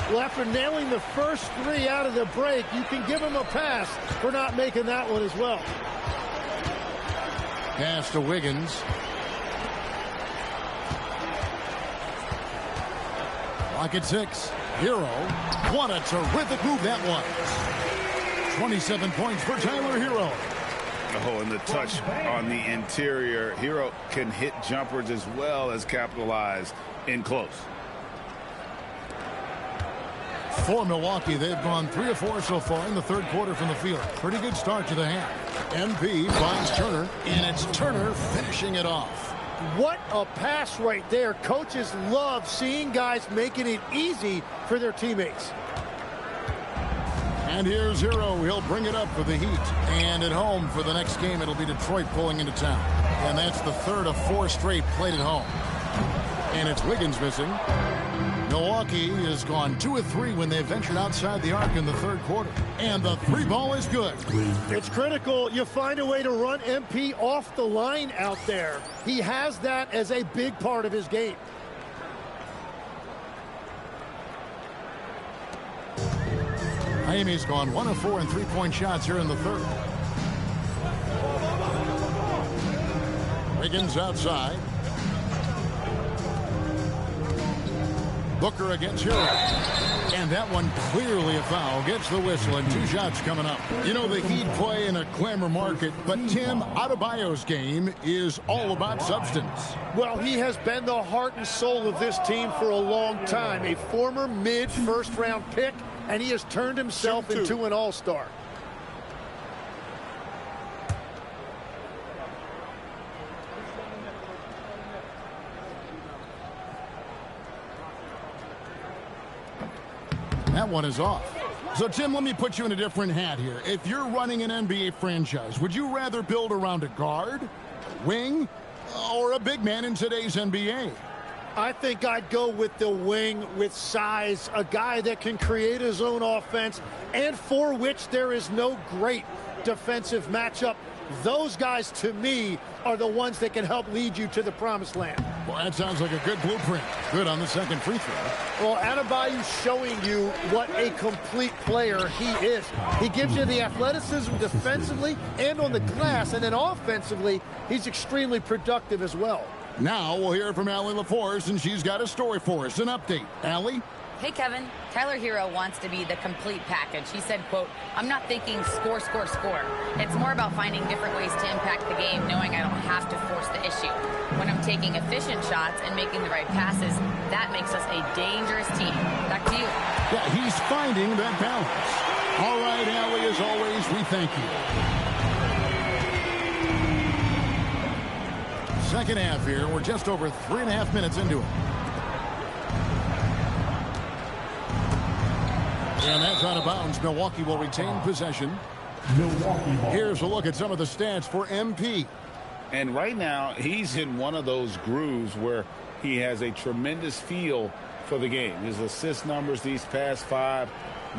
Well, after nailing the first three out of the break, you can give him a pass for not making that one as well. Pass to Wiggins. Clock at 6. Hero. What a terrific move that was. 27 points for Tyler Hero. Oh, and the touch on the interior. Hero can hit jumpers as well as capitalize in close. For Milwaukee, they've gone 3 of 4 so far in the third quarter from the field. Pretty good start to the half. MP finds Turner, and it's Turner finishing it off. What a pass right there. Coaches love seeing guys making it easy for their teammates. And here's Hero. He'll bring it up for the Heat. And at home for the next game, it'll be Detroit pulling into town. And that's the third of 4 straight played at home. And it's Wiggins missing. Milwaukee has gone 2 of 3 when they ventured outside the arc in the third quarter. And the 3 ball is good. It's critical you find a way to run MP off the line out there. He has that as a big part of his game. Miami's gone 1 of 4 in 3-point shots here in the third. Wiggins outside. Booker against Hero. And that one clearly a foul. Gets the whistle and 2 shots coming up. You know, the Heat play in a glamour market, but Tim, Adebayo's game is all about substance. Well, he has been the heart and soul of this team for a long time. A former mid-first-round pick, and he has turned himself into an all-star. That one is off. So, Tim, let me put you in a different hat here. If you're running an NBA franchise, would you rather build around a guard, a wing, or a big man in today's NBA? I think I'd go with the wing with size, a guy that can create his own offense and for which there is no great defensive matchup. Those guys, to me, are the ones that can help lead you to the promised land. Well, that sounds like a good blueprint. Good on the second free throw. Well, Adebayo's showing you what a complete player he is. He gives you the athleticism defensively and on the glass, and then offensively, he's extremely productive as well. Now we'll hear from Allie LaForce, and she's got a story for us. An update. Allie? Hey, Kevin. Tyler Hero wants to be the complete package. He said, quote, "I'm not thinking score, score, score. It's more about finding different ways to impact the game, knowing I don't have to force the issue. When I'm taking efficient shots and making the right passes, that makes us a dangerous team." Back to you. Yeah, he's finding that balance. All right, Allie, as always, we thank you. Second half here. We're just over 3.5 minutes into it. And that's out of bounds. Milwaukee will retain possession. Here's a look at some of the stats for MP. And right now, he's in one of those grooves where he has a tremendous feel for the game. His assist numbers these past 5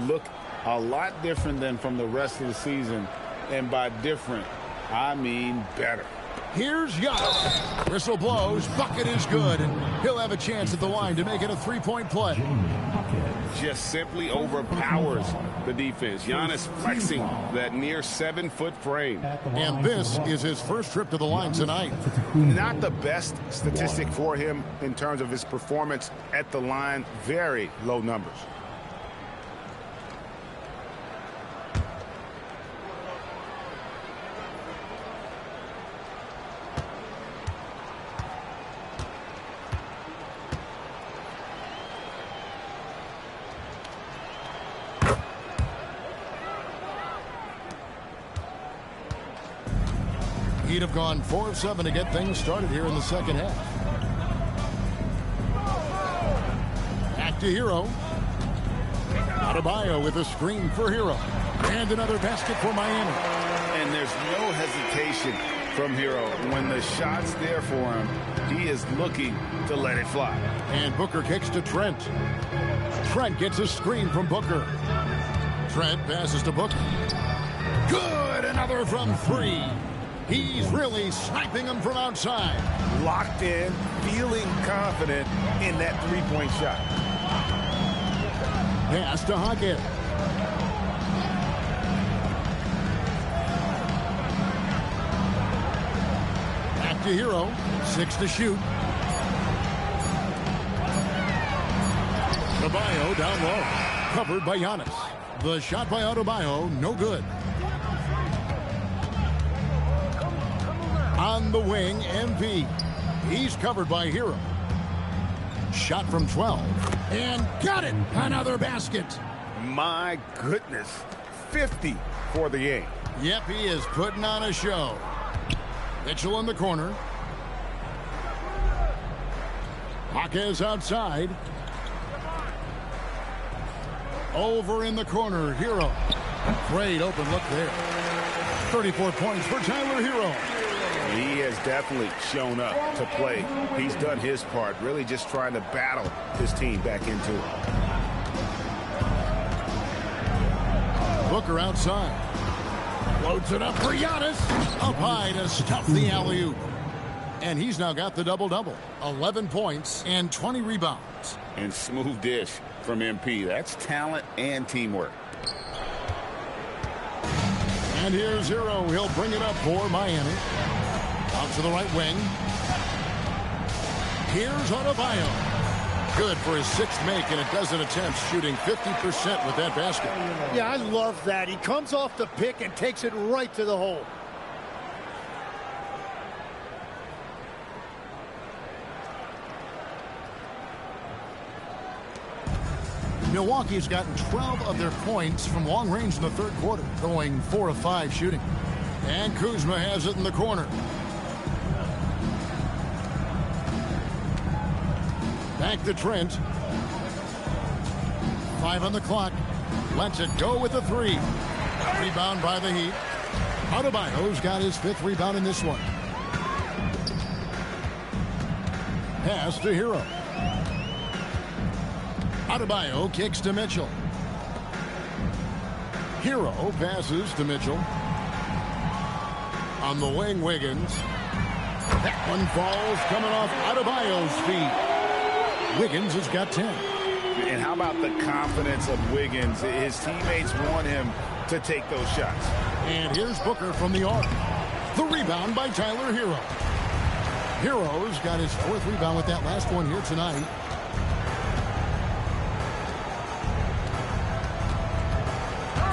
look a lot different than from the rest of the season. And by different, I mean better. Here's Giannis. Whistle blows. Bucket is good. And he'll have a chance at the line to make it a three-point play. Just simply overpowers the defense. Giannis flexing that near 7-foot frame. And this is his first trip to the line tonight. Not the best statistic for him in terms of his performance at the line. Very low numbers. He'd have gone 4 of 7 to get things started here in the second half. Back to Hero. Adebayo with a screen for Hero. And another basket for Miami. And there's no hesitation from Hero. When the shot's there for him, he is looking to let it fly. And Booker kicks to Trent. Trent gets a screen from Booker. Trent passes to Booker. Good! Another from 3. He's really sniping them from outside. Locked in, feeling confident in that three-point shot. Pass to Hackett. Back to Hero. 6 to shoot. Adebayo down low. Covered by Giannis. The shot by Adebayo, no good. On the wing, MP. He's covered by Hero. Shot from 12. And got it! Another basket. My goodness. 50 for the game. Yep, he is putting on a show. Mitchell in the corner. Jaquez outside. Over in the corner, Hero. Great open look there. 34 points for Tyler Hero. He has definitely shown up to play. He's done his part, really just trying to battle his team back into it. Booker outside. Loads it up for Giannis. Up high to stuff the alley-oop. And he's now got the double-double. 11 points and 20 rebounds. And smooth dish from MP. That's talent and teamwork. And here's Hero. He'll bring it up for Miami. Out to the right wing. Here's Adebayo. Good for his 6th make and a dozen attempts, shooting 50% with that basket. Yeah, I love that. He comes off the pick and takes it right to the hole. Milwaukee's gotten 12 of their points from long range in the third quarter, going 4 of 5 shooting. And Kuzma has it in the corner. Back to Trent. 5 on the clock. Lets it go with a 3. Rebound by the Heat. Adebayo's got his 5th rebound in this one. Pass to Hero. Adebayo kicks to Mitchell. Hero passes to Mitchell. On the wing, Wiggins. That one falls coming off Adebayo's feet. Wiggins has got 10. And how about the confidence of Wiggins? His teammates want him to take those shots. And here's Booker from the arc. The rebound by Tyler Hero. Hero's got his 4th rebound with that last one here tonight.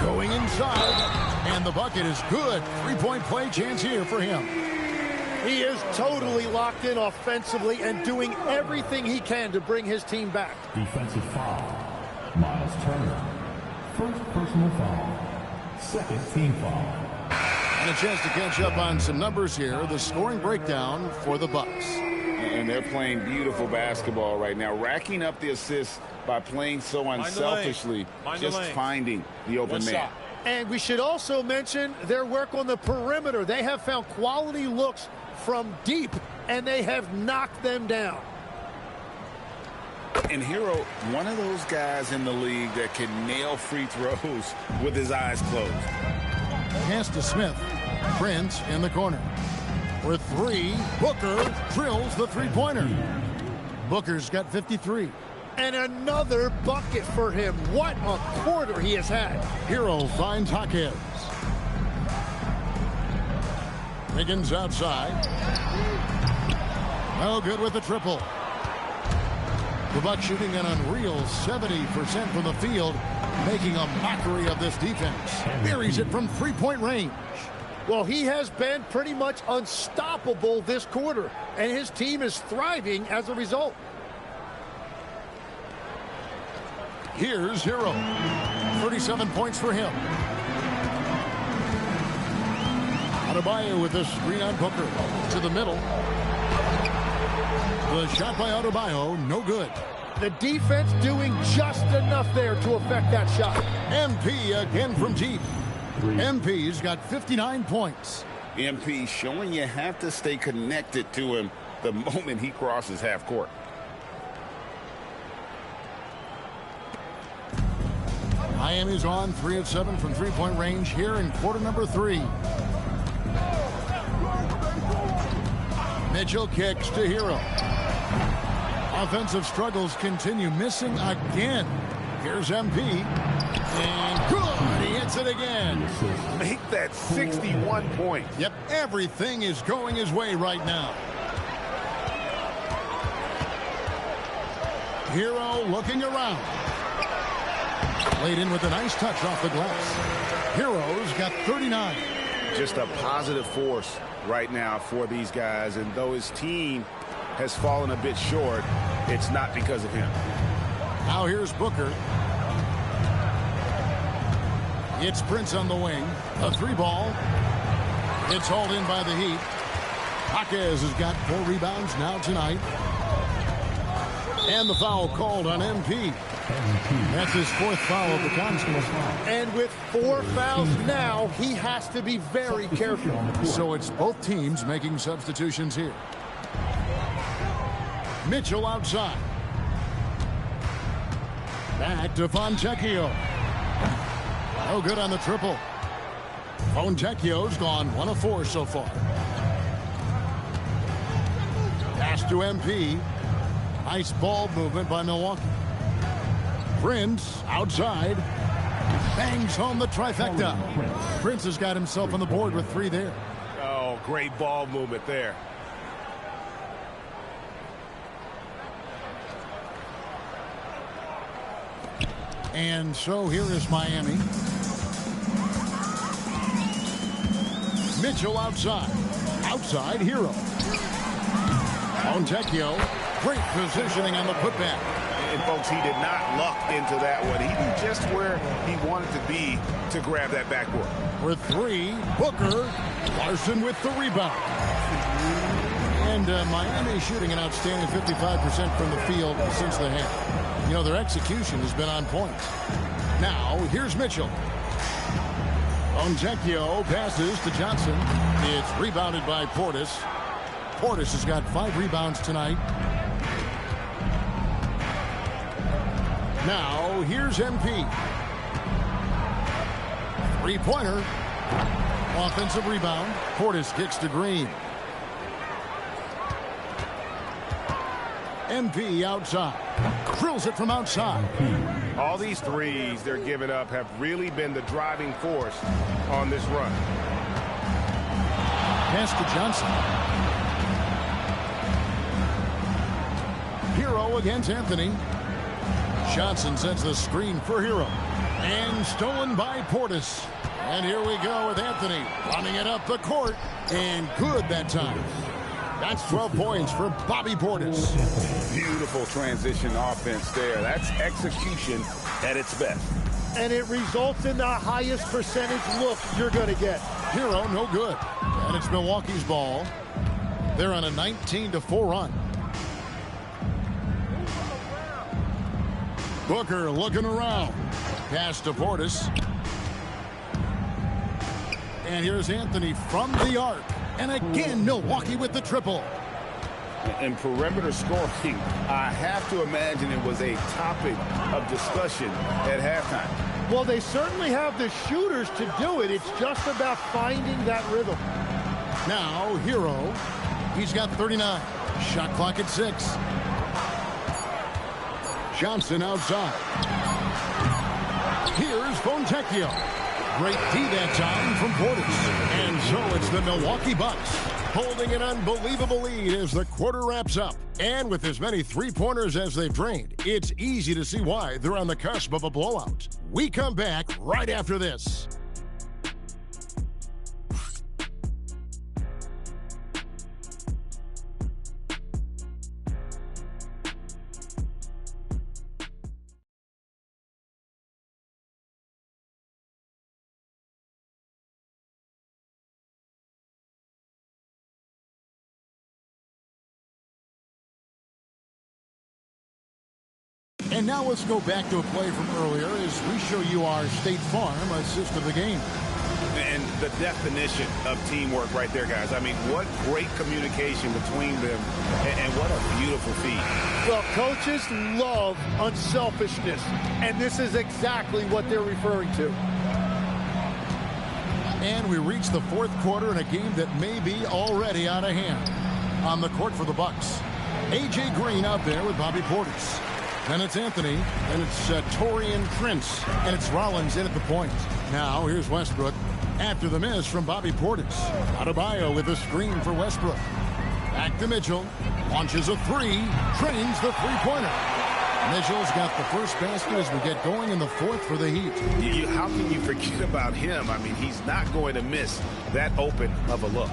Going inside, and the bucket is good. 3-point play chance here for him. He is totally locked in offensively and doing everything he can to bring his team back. Defensive foul. Miles Turner. First personal foul. Second team foul. And a chance to catch up on some numbers here. The scoring breakdown for the Bucks. And they're playing beautiful basketball right now, racking up the assists by playing so unselfishly, just finding the open man. And we should also mention their work on the perimeter. They have found quality looks from deep, and they have knocked them down. And Hero, one of those guys in the league that can nail free throws with his eyes closed. Pass to Smith. Prince in the corner. For 3, Booker drills the three-pointer. Booker's got 53. And another bucket for him. What a quarter he has had. Hero finds Jaquez. Wiggins outside. No good with the triple. The Bucks shooting an unreal 70% from the field, making a mockery of this defense. Buries it from 3-point range. Well, he has been pretty much unstoppable this quarter, and his team is thriving as a result. Here's Hero. 37 points for him. Adebayo with the screen on Booker. To the middle. The shot by Adebayo, no good. The defense doing just enough there to affect that shot. MP again from deep. MP's got 59 points. MP showing you have to stay connected to him the moment he crosses half court. Miami's on 3 of 7 from 3-point range here in quarter number 3. Mitchell kicks to Hero. Offensive struggles continue, missing again. Here's MP. And good! He hits it again. Make that 61 points. Yep, everything is going his way right now. Hero looking around. Laid in with a nice touch off the glass. Hero's got 39. Just a positive force right now for these guys. And though his team has fallen a bit short, it's not because of him. Now here's Booker. It's Prince on the wing. A 3-ball. It's hauled in by the Heat. Jaquez has got 4 rebounds now tonight. And the foul called on MP. That's his 4th foul of the contest. And with 4 fouls now, he has to be very careful. So it's both teams making substitutions here. Mitchell outside. Back to Fontecchio. No good on the triple. Fontecchio's gone 1 of 4 so far. Pass to MP. Nice ball movement by Milwaukee. Prince outside. Bangs home the trifecta. Prince has got himself on the board with 3 there. Oh, great ball movement there. And so here is Miami. Mitchell outside. Outside, Hero. Fontecchio. Great positioning on the putback. And, folks, he did not luck into that one. He knew just where he wanted to be to grab that backboard. For 3, Booker. Larson with the rebound. And Miami shooting an outstanding 55% from the field since the half. You know, their execution has been on point. Now, here's Mitchell. Fontecchio passes to Johnson. It's rebounded by Portis. Portis has got 5 rebounds tonight. Now, here's MP. Three-pointer. Offensive rebound. Portis kicks to Green. MP outside. Drills it from outside. All these threes they're giving up have really been the driving force on this run. Pass to Johnson. Hero against Anthony. Johnson sets the screen for Hero. And stolen by Portis. And here we go with Anthony running it up the court. And good that time. That's 12 points for Bobby Portis. Beautiful transition offense there. That's execution at its best. And it results in the highest percentage look you're going to get. Hero, no good. And it's Milwaukee's ball. They're on a 19-4 run. Booker looking around. Pass to Portis. And here's Anthony from the arc. And again, Milwaukee with the triple. And perimeter scoring, I have to imagine it was a topic of discussion at halftime. Well, they certainly have the shooters to do it. It's just about finding that rhythm. Now, Hero. He's got 39. Shot clock at 6. Johnson outside. Here's Fontecchio. Great D that time from Portis. And so it's the Milwaukee Bucks holding an unbelievable lead as the quarter wraps up. And with as many three-pointers as they've drained, it's easy to see why they're on the cusp of a blowout. We come back right after this. And now let's go back to a play from earlier as we show you our State Farm assist of the game. And the definition of teamwork right there, guys. I mean, what great communication between them, and what a beautiful feat. Well, coaches love unselfishness, and this is exactly what they're referring to. And we reach the fourth quarter in a game that may be already out of hand. On the court for the Bucks, A.J. Green out there with Bobby Portis. Then it's Anthony, and it's Taurean Prince, and it's Rollins in at the point. Now here's Westbrook after the miss from Bobby Portis. Adebayo with a screen for Westbrook. Back to Mitchell, launches a three, drains the three-pointer. Mitchell's got the first basket as we get going in the fourth for the Heat. How can you forget about him? I mean, he's not going to miss that open of a look.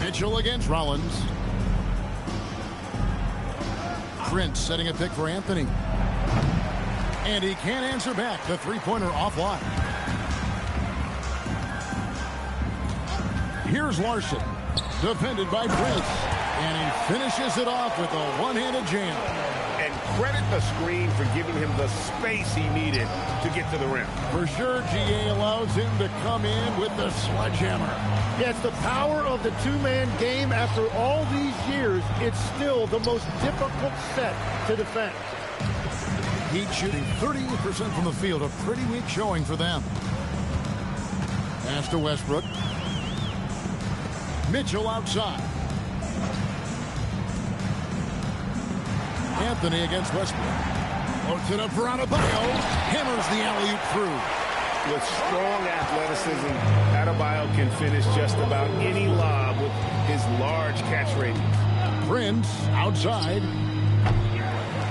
Mitchell against Rollins. Prince setting a pick for Anthony. And he can't answer back. The three-pointer offline. Here's Larson. Defended by Prince. And he finishes it off with a one-handed jam. And credit the screen for giving him the space he needed to get to the rim. For sure, GA allows him to come in with the sledgehammer. Yeah, it's the power of the two-man game. After all these years, it's still the most difficult set to defend. Heat shooting 38% from the field. A pretty weak showing for them. Pass to Westbrook. Mitchell outside. Anthony against Westbrook. Puts it up for Adebayo. Hammers the alley-oop through. With strong athleticism, Adebayo can finish just about any lob with his large catch radius. Prince outside.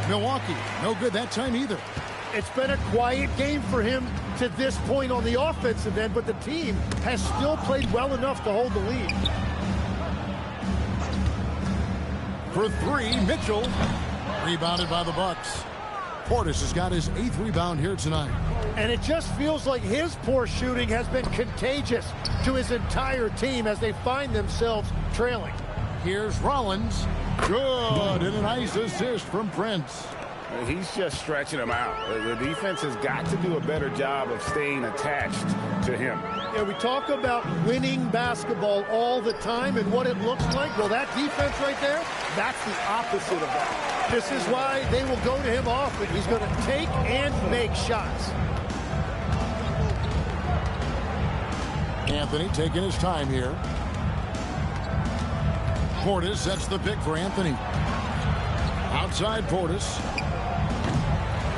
Milwaukee, no good that time either. It's been a quiet game for him to this point on the offensive end, but the team has still played well enough to hold the lead. For three, Mitchell. Rebounded by the Bucks. Portis has got his 8th rebound here tonight. And it just feels like his poor shooting has been contagious to his entire team as they find themselves trailing. Here's Rollins. Good, and a nice assist from Prince. He's just stretching him out. The defense has got to do a better job of staying attached to him. Yeah, we talk about winning basketball all the time and what it looks like. Well, that defense right there, that's the opposite of that. This is why they will go to him often. He's going to take and make shots. Anthony taking his time here. Portis sets the pick for Anthony. Outside Portis.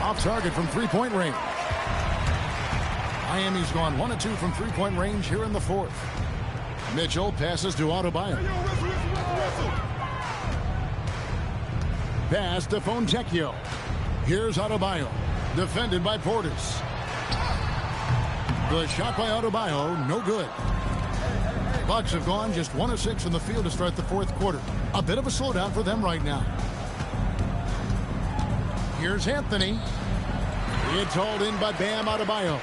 Off target from three-point range. Miami's gone 1 of 2 from three-point range here in the fourth. Mitchell passes to Adebayo. Pass to Fontecchio. Here's Adebayo. Defended by Portis. The shot by Adebayo, no good. Bucks have gone just 1 of 6 from the field to start the fourth quarter. A bit of a slowdown for them right now. Here's Anthony. It's hauled in by Bam Adebayo.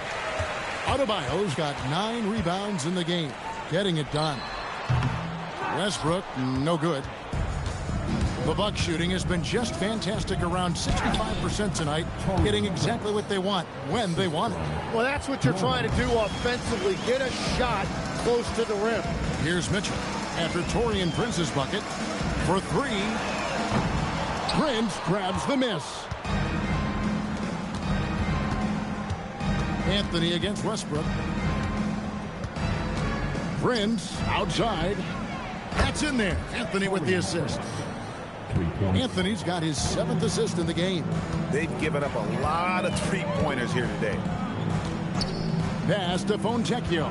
Adebayo's got 9 rebounds in the game. Getting it done. Westbrook, no good. The Bucks shooting has been just fantastic, around 65% tonight, getting exactly what they want, when they want it. Well, that's what you're trying to do offensively. Get a shot close to the rim. Here's Mitchell after Taurean Prince's bucket for 3. Prince grabs the miss. Anthony against Westbrook. Prince outside. That's in there. Anthony with the assist. Anthony's got his 7th assist in the game. They've given up a lot of three-pointers here today. Pass to Fontecchio.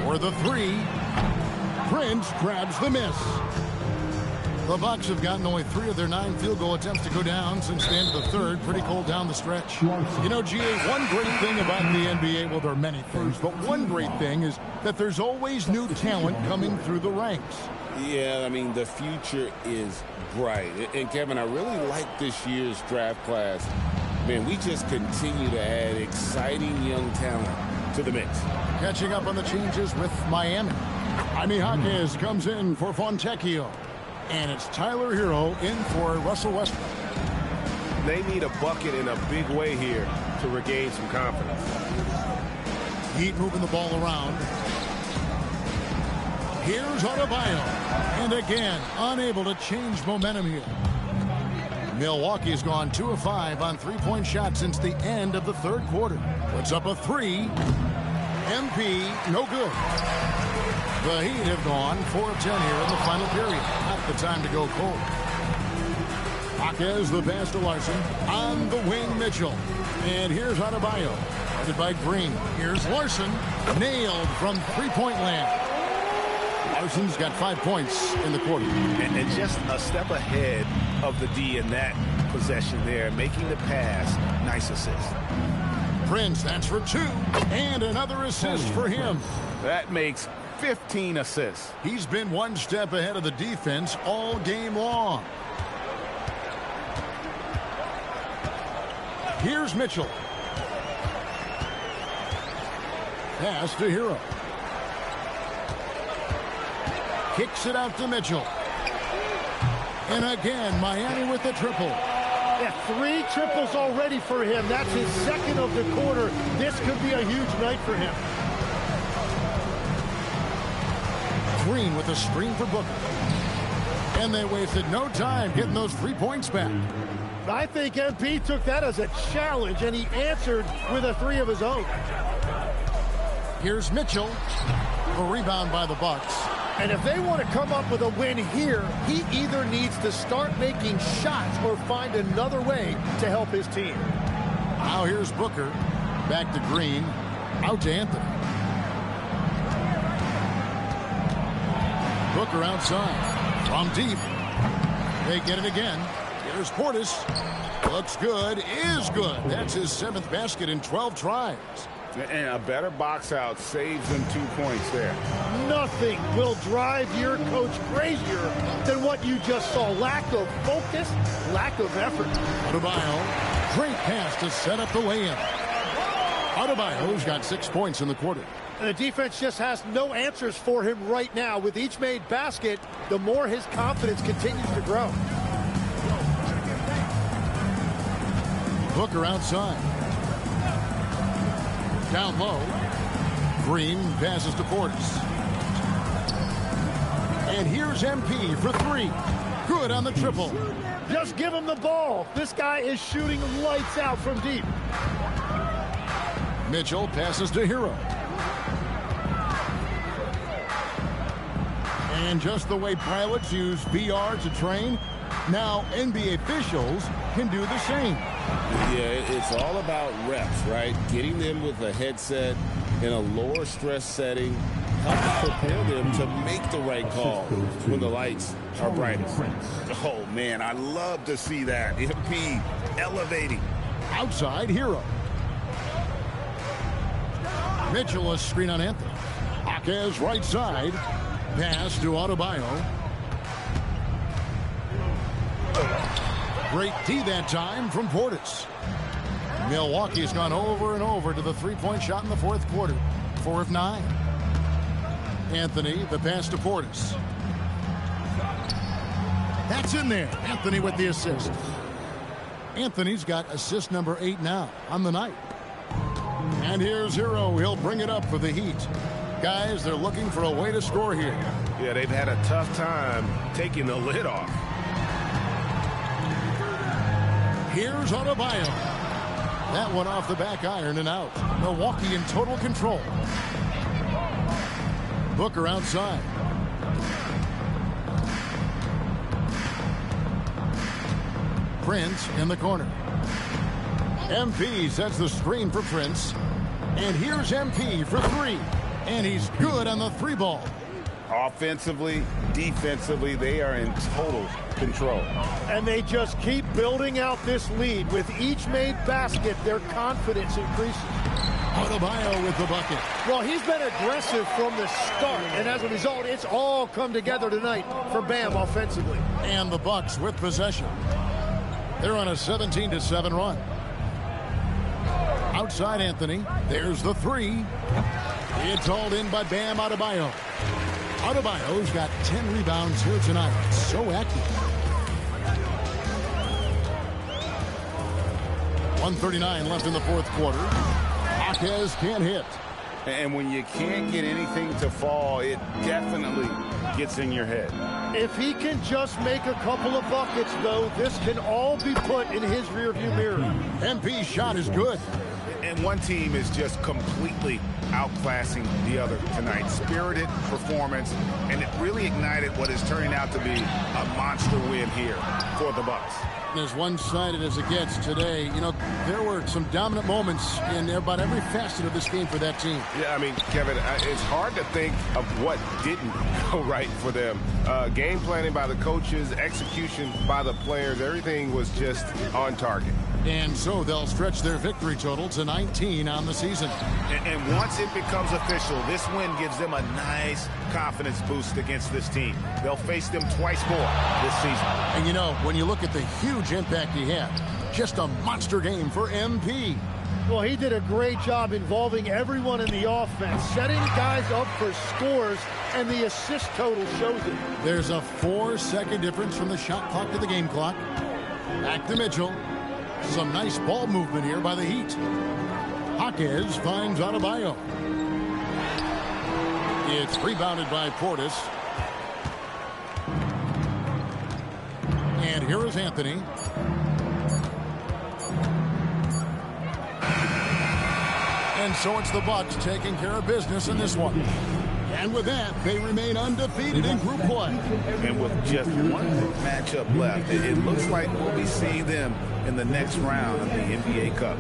For the 3. Prince grabs the miss. The Bucks have gotten only 3 of their 9 field goal attempts to go down since the end of the third. Pretty cold down the stretch. You know, GA, one great thing about the NBA, well, there are many things, but one great thing is that there's always new talent coming through the ranks. Yeah, I mean, the future is bright. And, Kevin, I really like this year's draft class. Man, we just continue to add exciting young talent to the mix. Catching up on the changes with Miami. Jaime Jaquez comes in for Fontecchio. And it's Tyler Hero in for Russell Westbrook. They need a bucket in a big way here to regain some confidence. Heat moving the ball around. Here's Adebayo. And again, unable to change momentum here. Milwaukee's gone 2 of 5 on three-point shots since the end of the third quarter. Puts up a 3. MP, no good. The Heat have gone 4 of 10 here in the final period. Not the time to go cold. Jaquez, the pass to Larson. On the wing, Mitchell. And here's Adebayo. Guarded by Green. Here's Larson. Nailed from three-point land. Larson's got 5 points in the quarter. And just a step ahead of the D in that possession there, making the pass. Nice assist. Prince, that's for 2. And another assist for him. That makes 15 assists. He's been 1 step ahead of the defense all game long. Here's Mitchell. Pass to Hero. Kicks it out to Mitchell. And again, Miami with the triple. Yeah, 3 triples already for him. That's his 2nd of the quarter. This could be a huge night for him. Green with a screen for Booker. And they wasted no time getting those 3 points back. I think MP took that as a challenge, and he answered with a 3 of his own. Here's Mitchell. A rebound by the Bucks. And if they want to come up with a win here, he either needs to start making shots or find another way to help his team. Now here's Booker. Back to Green. Out to Anthony. Booker outside. From deep. They get it again. Here's Portis. Looks good. Is good. That's his 7th basket in 12 tries. And a better box out saves them 2 points there. Nothing will drive your coach crazier than what you just saw. Lack of focus, lack of effort. Adebayo, great pass to set up the way-in. Adebayo's got 6 points in the quarter. And the defense just has no answers for him right now. With each made basket, the more his confidence continues to grow. Booker outside. Down low. Green passes to Portis. And here's MP for three. Good on the triple. Just give him the ball. This guy is shooting lights out from deep. Mitchell passes to Hero. And just the way pilots use VR to train, now NBA officials can do the same. Yeah, it's all about reps, right? Getting them with a headset in a lower stress setting helps prepare them to make the right call when the lights are brightest. Oh, man, I love to see that. MP elevating. Outside, Hero. Mitchell, a screen on Anthony. Jaquez right side. Pass to Adebayo. Great D that time from Portis. Milwaukee's gone over and over to the three-point shot in the fourth quarter. 4 of 9. Anthony, the pass to Portis. That's in there. Anthony with the assist. Anthony's got assist number 8 now on the night. And here's Hero. He'll bring it up for the Heat. Guys, they're looking for a way to score here. Yeah, they've had a tough time taking the lid off. Here's Adebayo. That one off the back iron and out. Milwaukee in total control. Booker outside. Prince in the corner. MP sets the screen for Prince. And here's MP for three. And he's good on the three ball. Offensively, defensively, they are in total control. And they just keep building out this lead. With each made basket, their confidence increases. Adebayo with the bucket. Well, he's been aggressive from the start, and as a result, it's all come together tonight for Bam offensively. And the Bucks with possession. They're on a 17-7 run. Outside Anthony. There's the three. It's hauled in by Bam Adebayo. Adebayo's got 10 rebounds here tonight. So active. 1:39 left in the fourth quarter. Jaquez can't hit. And when you can't get anything to fall, it definitely gets in your head. If he can just make a couple of buckets, though, this can all be put in his rearview mirror. MP's shot is good. And one team is just completely outclassing the other tonight. Spirited performance, and it really ignited what is turning out to be a monster win here for the Bucks. As one-sided as it gets today, you know, there were some dominant moments in about every facet of this game for that team. Yeah, I mean, Kevin, it's hard to think of what didn't go right for them. Game planning by the coaches, execution by the players, everything was just on target. And so they'll stretch their victory total to 19 on the season. And once it becomes official, this win gives them a nice confidence boost against this team. They'll face them twice more this season. And you know, when you look at the huge impact he had, just a monster game for MP. Well, he did a great job involving everyone in the offense, setting guys up for scores, and the assist total shows it. There's a 4-second difference from the shot clock to the game clock. Back to Mitchell. Some nice ball movement here by the Heat. Jaquez finds Adebayo. It's rebounded by Portis. And here is Anthony. And so it's the Bucks taking care of business in this one. And with that, they remain undefeated in group play. And with just one matchup left, it looks like we'll be seeing them in the next round of the NBA Cup.